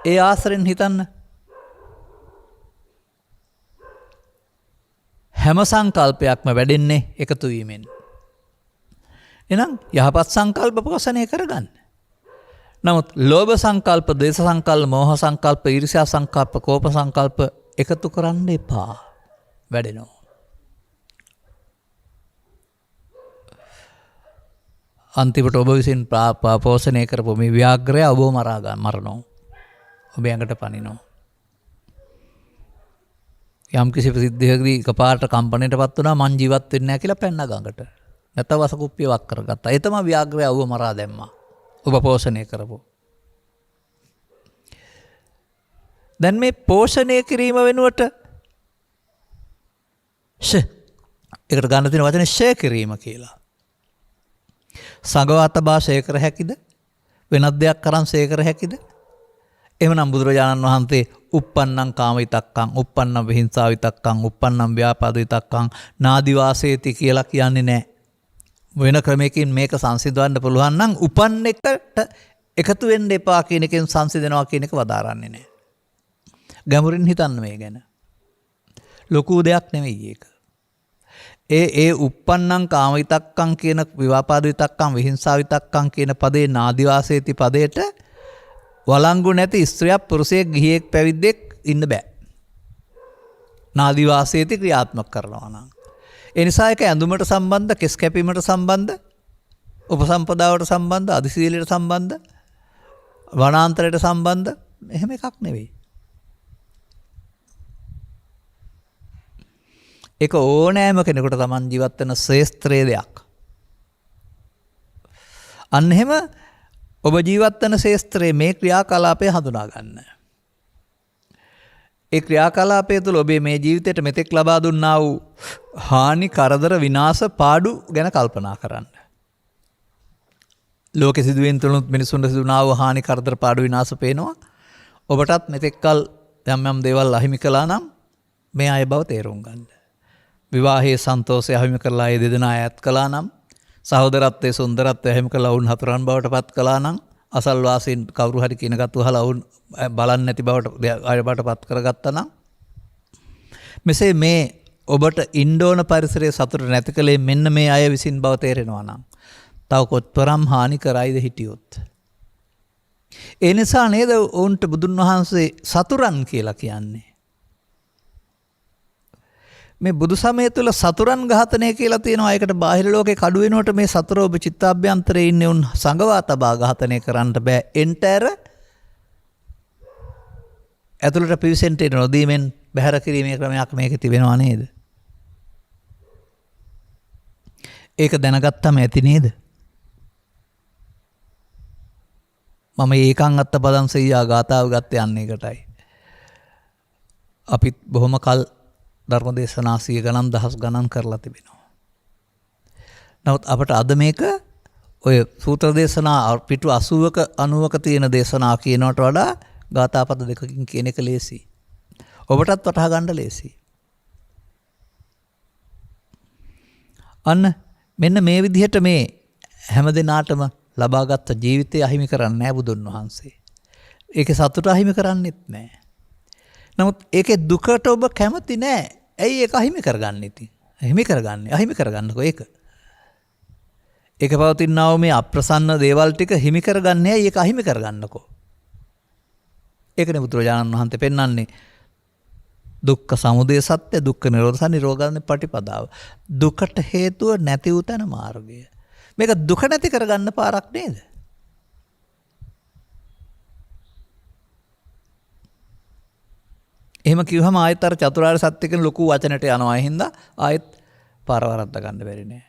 ඒ ආශ්‍රයෙන් හිතන්න. හැම සංකල්පයක්ම වැඩෙන්නේ එකතු වීමෙන්. එහෙනම් යහපත් සංකල්ප පෝෂණය කරගන්න. නමුත් ලෝභ සංකල්ප, ද්වේෂ සංකල්ප, මෝහ සංකල්ප, ඊර්ෂ්‍යා සංකල්ප, කෝප සංකල්ප එකතු කරන්න එපා. වැඩෙනවා. අන්තිමට ඔබ විසින් පෝෂණය කරපු මේ ව්‍යාග්‍රය ඔබව මරනවා. ඔබ ඇඟට පනිනවා. යම් කිසි ප්‍රසිද්ධියකදී එකපාරට කම්පණයටපත් වුණා මං ජීවත් වෙන්නේ නැහැ කියලා පැන්න ගඟට. නැත්නම් වසකුප්පිය වක් කරගත්තා. ඒ තමයි ව්‍යාග්‍රය ඔබ මරා දැම්මා. ඔබ පෝෂණය කරපො. දැන් මේ පෝෂණය කිරීම වෙනුවට එකට ගන්න තියෙන වචනේ ෂේ කිරීම කියලා. සංගවාත භාෂය කර හැකිද? වෙනත් දෙයක් කරන් ෂේ කර හැකිද? එහෙමනම් බුදුරජාණන් වහන්සේ uppannam කාම විතක්කං, uppannam විහිංසා විතක්කං, uppannam ව්‍යාපාද විතක්කං නාදි වාසේති කියලා කියන්නේ නැහැ. වෙන ක්‍රමයකින් මේක සංසිඳවන්න පුළුවන් නම් උපන් එකට එකතු වෙන්න එපා කියන එකෙන් සංසිඳනවා කියන එක වදාරන්නේ නැහැ. ගැඹුරින් හිතන්න මේ ගැන. ලොකු දෙයක් නෙවෙයි ඒක. ඒ uppannam කාම විතක්කං කියන විවාපාද විතක්කං විහිංසා විතක්කං කියන පදේ නාදි වාසේති පදයට වළංගු නැති ස්ත්‍රියක් පුරුෂයෙක් ගිහියෙක් පැවිද්දෙක් ඉන්න බෑ. නාදි වාසේති ක්‍රියාත්මක කරනවා නම්. ඒ නිසා ඒක ඇඳුමට සම්බන්ධ, කෙස් කැපීමට සම්බන්ධ, උපසම්පදාවට සම්බන්ධ, අධිශීලයට සම්බන්ධ, වනාන්තරයට සම්බන්ධ එහෙම එකක් නෙවෙයි. ඒක ඕනෑම කෙනෙකුට Taman ජීවත් වෙන ශ්‍රේෂ්ඨ දෙයක්. අන්න එහෙම ඔබ ජීවත් වෙන ශේස්ත්‍රයේ මේ ක්‍රියාකලාපය හඳුනා ගන්න. ඒ ක්‍රියාකලාපය තුළ ඔබේ මේ ජීවිතයට මෙතෙක් ලබා දුන්නා වූ හානි, කරදර, විනාශ, පාඩු ගැන කල්පනා කරන්න. ලෝකෙ සිදුවෙන තුළුත් මිනිසුන්ට සිදුනා වූ හානි, කරදර, පාඩු, විනාශ පේනවා. ඔබටත් මෙතෙක්කල් යම් යම් දේවල් අහිමි කළා නම් මේ අය බව තේරුම් ගන්න. විවාහයේ සන්තෝෂය අහිමි කරලා ඒ දෙදෙනා ඈත් කළා නම්, සහෝදරත්වයේ සුන්දරත්වය අහිමි කරලා වුන් හතුරන් බවට පත් කළා නම්, අසල්වාසීන් කවුරු හරි කියන ගත්තු අහලා වුන් බලන්නේ නැති බවට අයබට පත් කරගත්තා නම්, මෙසේ මේ ඔබට ඉන්ඩෝන පරිසරයේ සතුට නැති කලේ මෙන්න මේ අය විසින් බව තේරෙනවා නම් තව කොත්තරම් හානි කරයිද හිටියොත්. ඒ නිසා නේද ඔවුන්ට බුදුන් වහන්සේ සතුරන් කියලා කියන්නේ. මේ බුදු සමය තුළ සතුරන් ඝාතනය කියලා තියෙනවා. ඒකට බාහිර ලෝකේ කඩු වෙනකොට මේ සතුර ඔබ චිත්තාභ්‍යන්තරයේ ඉන්නේ උන් සංගවා තබා ඝාතනය කරන්න බෑ. එන්ටර් ඇතුළට පිවිසෙන්ට නොදීමෙන් බැහැර කිරීමේ ක්‍රමයක් මේකේ තිබෙනවා නේද? ඒක දැනගත්තම ඇති නේද? මම ඒකං අත්ත පදං සෙය්‍යා ගාථාව ගත්තේ යන්නේ එකටයි. අපිත් බොහොම කල් ධර්ම දේශනා 100 ගණන් දහස් ගණන් කරලා තිබෙනවා. නමුත් අපට අද මේක ඔය සූත්‍ර දේශනා පිටු 80ක 90ක තියෙන දේශනා කියනවට වඩා ගාථා පද දෙකකින් කියන එක ලේසි. ඔබටත් වටහා ගන්න ලේසි. අන්න මෙන්න මේ විදිහට මේ හැම දිනාටම ලබාගත් ජීවිතය අහිමි කරන්නේ නැහැ බුදුන් වහන්සේ. ඒකේ සතුට අහිමි කරන්නේත් නැහැ. නමුත් ඒකේ දුකට ඔබ කැමති නැහැ. ඇයි ඒක අහිමි කරගන්නේ ඉතින්? අහිමි කරගන්නකෝ ඒක. ඒක පවතිනා වූ මේ අප්‍රසන්න දේවල් ටික හිමි කරගන්නේ ඇයි? ඒක අහිමි කරගන්නකෝ. ඒකනේ බුදුරජාණන් වහන්සේ පෙන්වන්නේ දුක්ඛ සමුදය සත්‍ය, දුක්ඛ නිරෝධ සත්‍ය, නිරෝධ පටිපදාව. දුකට හේතුව නැති වූ තන මාර්ගය. මේක දුක නැති කරගන්න පාරක් නේද? එහෙම කිව්වම ආයෙත් අර චතුරාර්ය සත්‍ය කියන ලොකු වචනට යනවා. ඒ හින්දා ආයෙත් පාර වරද්ද ගන්න බැරි නෑ.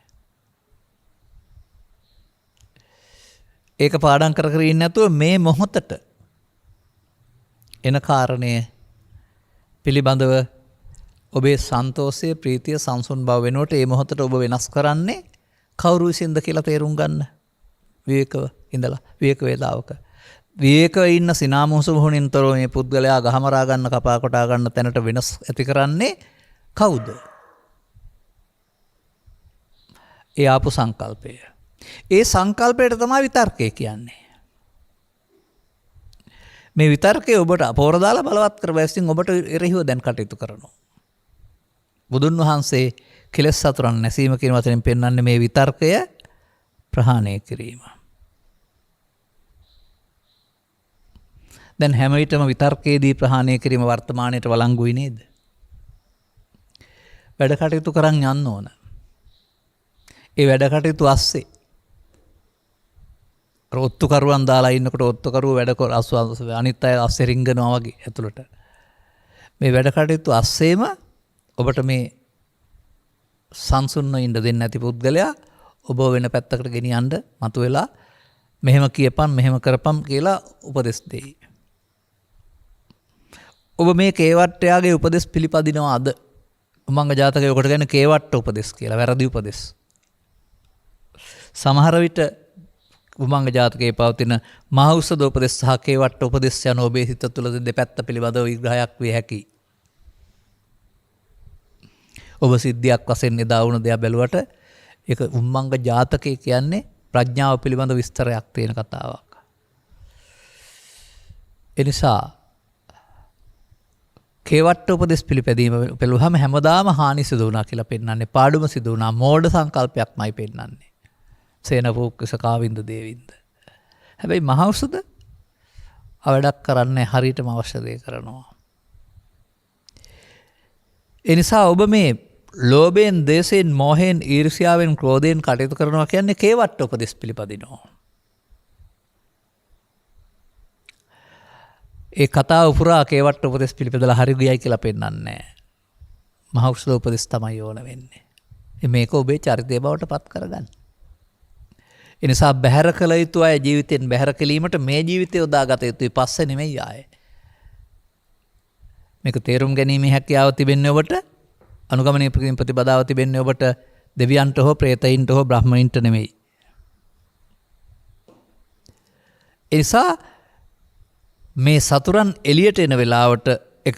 ඒක පාඩම් කර කර ඉන්නේ නැතුව මේ මොහොතට එන කාරණය පිළිබඳව ඔබේ සන්තෝෂය, ප්‍රීතිය, සංසුන් බව වෙනුවට මේ මොහොතට ඔබ වෙනස් කරන්නේ කවුරු විසින්ද කියලා තේරුම් ගන්න. විවේකව ඉඳලා විවේක වේලාවක විවේකව ඉන්න සිනාමුහුසු මොහොනින් තොරව මේ පුද්ගලයා ගහමරා ගන්න, කපා කොටා ගන්න තැනට වෙනස් ඇති කරන්නේ කවුද? ඒ ආපු සංකල්පය. ඒ සංකල්පයට තමයි විතර්කය කියන්නේ. මේ විතර්කය ඔබට අපෝර දාලා බලවත් කර බැස්සින් ඔබට එරෙහිව දැන් කටයුතු කරනවා. බුදුන් වහන්සේ කෙලෙස් සතුරන් නැසීම කියන වචනෙන් පෙන්වන්නේ මේ විතර්කය ප්‍රහාණය කිරීම. දැන් හැම විටම විතර්කයේදී ප්‍රහාණය කිරීම වර්තමානයේට වළංගුයි නේද? වැඩ කටයුතු කරන් යන්න ඕන. ඒ වැඩ කටයුතු අස්සේ ඔත්තුකරුවන් දාලා ඉන්නකොට ඔත්තුකරුව වැඩ කර අනිත් අය අස්සේ රිංගනවා වගේ ඇතුළට. මේ වැඩ කටයුතු අස්සේම ඔබට මේ සංසුන්ව ඉන්න දෙන්නේ නැති පුද්ගලයා ඔබ වෙන පැත්තකට ගෙනියන්න මතුවෙලා මෙහෙම කියපන් මෙහෙම කරපම් කියලා උපදෙස් දෙයි. ඔබ මේ කේවට්ටයාගේ උපදෙස් පිළිපදිනවා අද. උමංග ජාතකයේ ඔකට කියන්නේ කේවට්ට උපදෙස් කියලා, වැරදි උපදෙස්. සමහර විට උමංග ජාතකයේ පවතින මහෞෂධ උපදෙස් සහ කේවට්ට උපදෙස් යන ඔබේ හිත තුළ දෙපැත්ත පිළිබඳව විග්‍රහයක් විය හැකියි. ඔබ සිද්ධියක් වශයෙන් එදා වුණ දෙයක් බැලුවට ඒක උම්මංග ජාතකය කියන්නේ ප්‍රඥාව පිළිබඳ විස්තරයක් තියෙන කතාවක්. එනිසා කේවට්ට උපදෙස් පිළිපැදීම පෙළුවහම හැමදාම හානි සිදු වුණා කියලා පෙන්වන්නේ, පාඩුම සිදු වුණා, මෝඩ සංකල්පයක්මයි පෙන්වන්නේ. සේනපූක්කස කාවින්ද දේවින්ද. හැබැයි මහෞෂධ අවඩක් කරන්නේ හරියටම අවශ්‍ය දේ කරනවා. එනිසා ඔබ මේ ලෝභයෙන්, දේශයෙන්, මෝහයෙන්, ඊර්ෂ්‍යාවෙන්, ක්‍රෝධයෙන් කටයුතු කරනවා කියන්නේ කේවට්ට උපදෙස් පිළිපදිනවා. ඒ කතාව පුරා කේවට්ට උපදෙස් පිළිපදලා හරි ගියයි කියලා පෙන්වන්නේ නැහැ. මහෞෂධ උපදෙස් තමයි ඕන වෙන්නේ. මේක ඔබේ චරිතය බවට පත් කරගන්න. එනිසා බැහැර කළ යුතු අය ජීවිතෙන් බැහැර කිරීමට මේ ජීවිතය යොදාගත යුතුයි, පස්සේ නෙමෙයි ආයේ. මේක තේරුම් ගැනීමේ හැකියාව තිබෙන්නේ ඔබට, අනුගමනය ප්‍රතිපදාව තිබෙන්නේ ඔබට දෙවියන්ට හෝ ප්‍රේතයින්ට හෝ බ්‍රහ්මයින්ට නෙමෙයි. එනිසා මේ සතුරන් එළියට එන වෙලාවට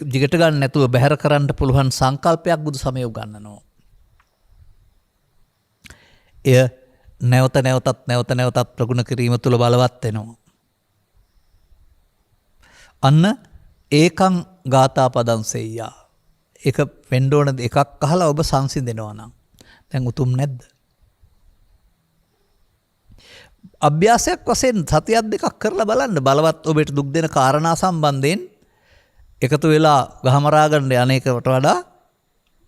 දිගට ගන්න නැතුව බැහැර කරන්න පුළුවන් සංකල්පයක් බුදු සමය උගන්වනවා. එය නැවත නැවතත් ප්‍රගුණ කිරීම තුළ බලවත් වෙනවා. අන්න ඒකං ගාථා පදං සෙය්‍යා. එක වෙන්න ඕන එකක් අහලා ඔබ සංසිඳෙනවා නම් දැන් උතුම් නැද්ද? අභ්‍යාසයක් වශයෙන් සතියක් දෙකක් කරලා බලන්න. බලවත් ඔබට දුක් දෙන කාරණා සම්බන්ධයෙන් එකතු වෙලා ගහමරා ගන්න අනේකට වඩා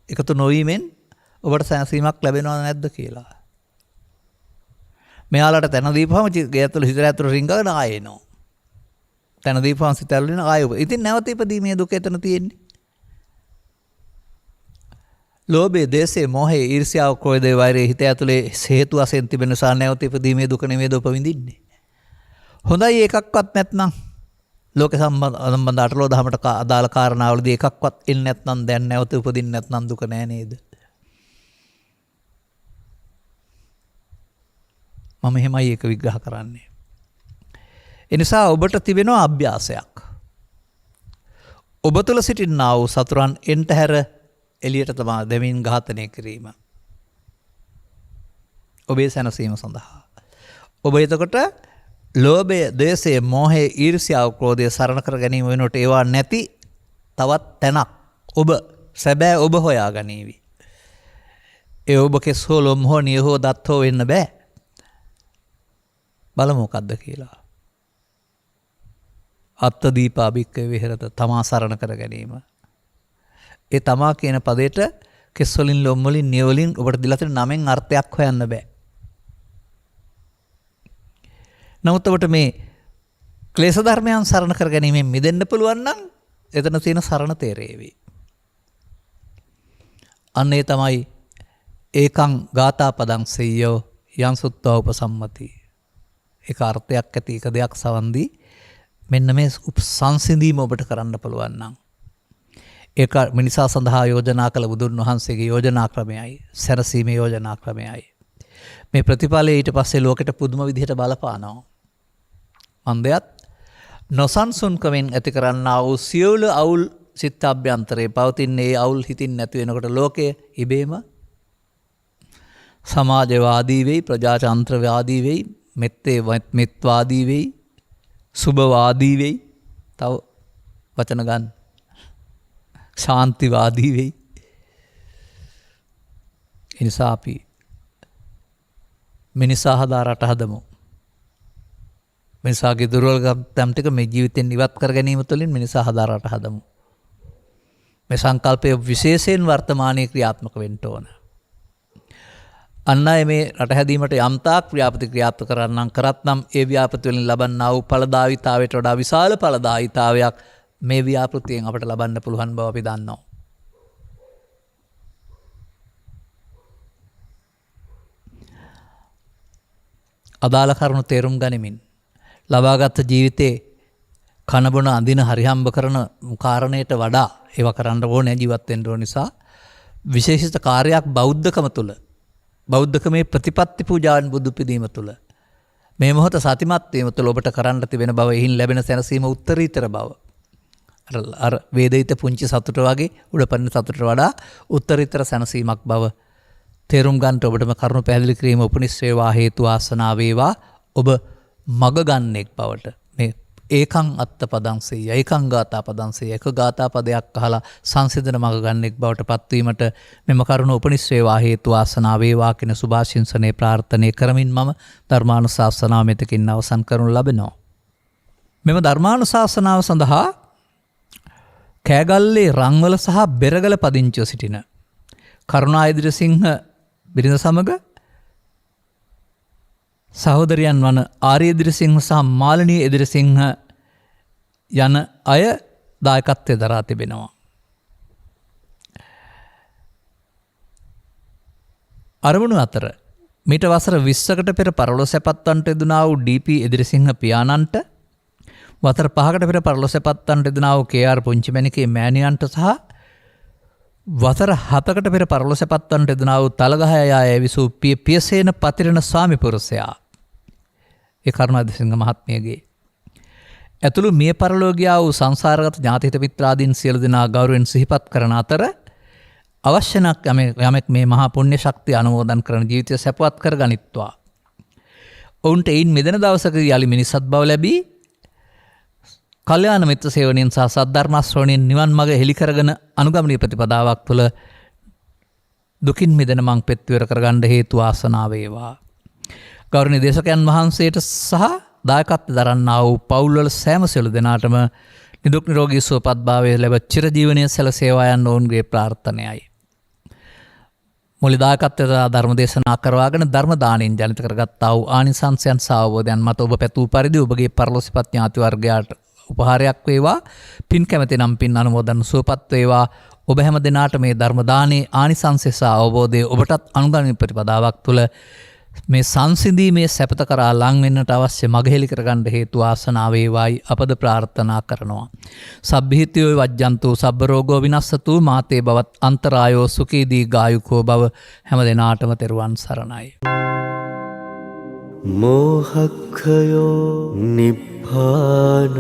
එකතු නොවීමෙන් ඔබට සැනසීමක් ලැබෙනවද නැද්ද කියලා. මෙයාලට තැන දීපුවම ගේ ඇතුළ හිතට ඇතුළ රිංගගෙන ආයෙ එනවා. තැන දීපුවම සිත ඇල්ලෙන ආයෙ. ඉතින් නැවත ඉපදීමේ දුක එතන තියෙන්නේ. ලෝභය, දේශය, මොහය, ඊර්ෂ්‍යාව, ක්‍රෝධය, වෛරය හිත ඇතුලේ හේතු වශයෙන් තිබෙන නිසා නැවත ඉපදීමේ දුක නෙමෙයිද ඔබ විඳින්නේ. හොඳයි එකක්වත් නැත්නම් ලෝක සම්බන්ධ අටලෝ දහමට අදාළ කාරණාවලදී එකක්වත් එන්නේ නැත්නම් දැන් නැවත උපදින්නේ නැත්නම් දුක නෑ නේද? මම එහෙමයි ඒක විග්‍රහ කරන්නේ. එනිසා ඔබට තිබෙනවා අභ්‍යාසයක්. ඔබ තුළ සිටිනා වූ සතුරන් එන්ට හැර එළියට තමා දෙමින් ඝාතනය කිරීම. ඔබේ සැනසීම සඳහා. ඔබ එතකොට ලෝභය, දේශය, මෝහය, ඊර්ෂ්‍යාව, ක්‍රෝධය සරණ කර ගැනීම වෙනුවට ඒවා නැති තවත් තැනක් ඔබ සැබෑ ඔබ හොයා ගනීවි. ඒ ඔබ කෙස් හෝ ලොම් හෝ නිය හෝ දත් හෝ වෙන්න බෑ. බලමු මොකද්ද කියලා. අත්ත දීපා භික්ඛවේ විහෙරත, තමා සරණ කර ගැනීම. ඒ තමා කියන පදයට කෙස් වලින් ලොම් වලින් නිය වලින් ඔබට දීලා තියෙන නමෙන් අර්ථයක් හොයන්න බෑ. නමුත් ඔබට මේ ක්ලේශ ධර්මයන් සරණ කර ගැනීමෙන් මිදෙන්න පුළුවන් නම් එතන තියෙන සරණ තේරේවි. අන්න ඒ තමයි ඒකං ගාථා පදං සෙය්‍යෝ යං සුත්වා උපසම්මති. ඒක අර්ථයක් ඇති එක දෙයක් සවන්දී මෙන්න මේ සංසිඳීම ඔබට කරන්න පුළුවන් නම් ඒක මිනිසා සඳහා යෝජනා කළ බුදුන් වහන්සේගේ යෝජනා ක්‍රමයයි, සැනසීමේ යෝජනා ක්‍රමයයි. මේ ප්‍රතිඵලය ඊට පස්සේ ලෝකෙට පුදුම විදිහට බලපානවා. මන්දයත් නොසන්සුන්කමෙන් ඇති කරන්නා වූ සියලු අවුල් සිත අභ්‍යන්තරේ පවතින්නේ ඒ අවුල් හිතින් නැති වෙනකොට ලෝකය ඉබේම සමාජවාදී වෙයි, ප්‍රජාතන්ත්‍රවාදී වෙයි, මෙත්වාදී වෙයි, සුභවාදී වෙයි, තව වචන ගන්න ශාන්තිවාදී වෙයි. ඒ නිසා අපි මිනිසා හදා රට හදමු. මිනිසාගේ දුර්වලකම් ටික මේ ජීවිතෙන් ඉවත් කර ගැනීම තුළින් මිනිසා හදා රට හදමු. මේ සංකල්පය විශේෂයෙන් වර්තමානයේ ක්‍රියාත්මක වෙන්න ඕන. අන්න අය මේ රට හැදීමට යම්තාක් ව්‍යාපෘති ක්‍රියාත්මක කරන්නම් කරත්නම් ඒ ව්‍යාපෘති වලින් ලබන්නා වූ ඵලදායීතාවයට වඩා විශාල ඵලදායීතාවයක් මේ ව්‍යාපෘතියෙන් අපට ලබන්න පුළුවන් බව අපි දන්නවා. අදාළ කරුණු තේරුම් ගනිමින් ලබාගත් ජීවිතේ කනබොන අඳින හරිහම්බ කරන කාරණයට වඩා ඒවා කරන්න ඕනේ ජීවත් වෙන්න ඕන නිසා විශේෂිත කාර්යයක් බෞද්ධකම තුළ බෞද්ධකමේ ප්‍රතිපත්ති පූජාවන් බුදු පිදීම තුළ මේ මොහොත සතිමත් වීම තුළ ඔබට කරන්න තිබෙන බව එහින් ලැබෙන සැනසීම උත්තරීතර බව අර වේදිත පුංචි සතුට වගේ උඩපන්න සතුටට වඩා උත්තරීතර සැනසීමක් බව තේරුම් ගන්නට ඔබටම කරුණු පැහැදිලි කිරීම උපනිශ්‍රේවා හේතු ආසනා වේවා. ඔබ මග ගන්නෙක් බවට මේ ඒකං අත්ත පදංසෙය ඒකං ගාථා පදංසෙය එක ගාථා පදයක් අහලා සංසිඳන මග ගන්නෙක් බවට පත්වීමට මෙම කරුණ උපනිශ්‍රේවා හේතු ආසනා වේවා කියන සුභාශිංසනයේ ප්‍රාර්ථනා කරමින් මම ධර්මානුශාසනාව මෙතකින් අවසන් කරනු ලබනවා. මෙම ධර්මානුශාසනාව සඳහා කෑගල්ලේ රංවල සහ බෙරගල පදිංචිව සිටින කරුණා ඉදිරිසිංහ බිරිඳ සමග සහෝදරයන් වන ආර්ය ඉදිරිසිංහ සහ මාලනී ඉදිරිසිංහ යන අය දායකත්වයේ දරා තිබෙනවා. අරමුණු අතර මීට වසර 20කට පෙර පරලොසැපත්වන්ට යෙදුනා වූ ඩී.පී. ඉදිරිසිංහ පියාණන්ට වසර 5කට පෙර පරලොසැපත්වන්ට යෙදුනා වූ කේ.ආර්. පුංචිමැණිකේ මෑණියන්ට සහ වසර 7කට පෙර පරලොසැපත්වන්ට යෙදුනා වූ තලගහය ඇවිසූ පියසේන පතිරණ ස්වාමි පුරුෂයා ඒ කරුණා ඉදිරිසිංහ මහත්මියගේ ඇතුළු මිය පරලෝ ගියා වූ සංසාරගත ඥාති හිත මිත්‍රාදීන් සියලු දෙනා ගෞරවයෙන් සිහිපත් කරන අතර අවශ්‍ය නම් යමෙක් මේ මහා පුණ්‍ය ශක්තිය අනුමෝදන් කරන ජීවිතය සැපවත් කර ගනිත්වා. ඔවුන්ට එයින් මෙදෙන දවසකදී යලි මිනිසත් බව ලැබී කල්යාණ මිත්‍ර සේවනයෙන් සහ සද්ධර්ම ශ්‍රවණයෙන් නිවන් මඟ හෙළි කරගෙන අනුගමනීය ප්‍රතිපදාවක් තුළ දුකින් මිදෙන මං පෙත්විවර කරගන්න හේතු ආසනා වේවා. ගෞරවනීය දේශකයන් වහන්සේට සහ දායකත්ව දරන්නා වූ පවුල්වල සෑම සියලු දෙනාටම නිදුක් නිරෝගී සුවපත් භාවය ලැබ චිරජීවනයේ සැලසේවා යන ඔවුන්ගේ ප්‍රාර්ථනයයි. මුලිදායකත්වයට ධර්ම දේශනා කරවාගෙන ධර්ම දාණයෙන් ජනිත කරගත්තා වූ ආනිසංසයන් සහ අවබෝධයන් මත ඔබ පැතූ පරිදි ඔබගේ පරලොසිපත් ඥාති වර්ගයාට උපහාරයක් වේවා. පින් කැමති නම් පින් අනුමෝදන් සුවපත් වේවා. ඔබ හැම දිනාට මේ ධර්ම දානයේ ආනිසංසය සහ අවබෝධය ඔබටත් අනුගමනීය ප්‍රතිපදාවක් තුළ මේ සංසිඳීමේ සැපත කරා ලං වෙන්නට අවශ්‍ය මගහෙලි කරගන්න හේතු ආසනාව වේවායි අපද ප්‍රාර්ථනා කරනවා. සබ්බිහිතියෝ වජ්ජන්තු සබ්බ රෝගෝ විනස්සතු මාතේ බවත් අන්තරායෝ සුඛී දීඝායුකෝ භව හැම දිනාටම තෙරුවන් සරණයි. මෝහක්ඛයෝ නිබ්බානං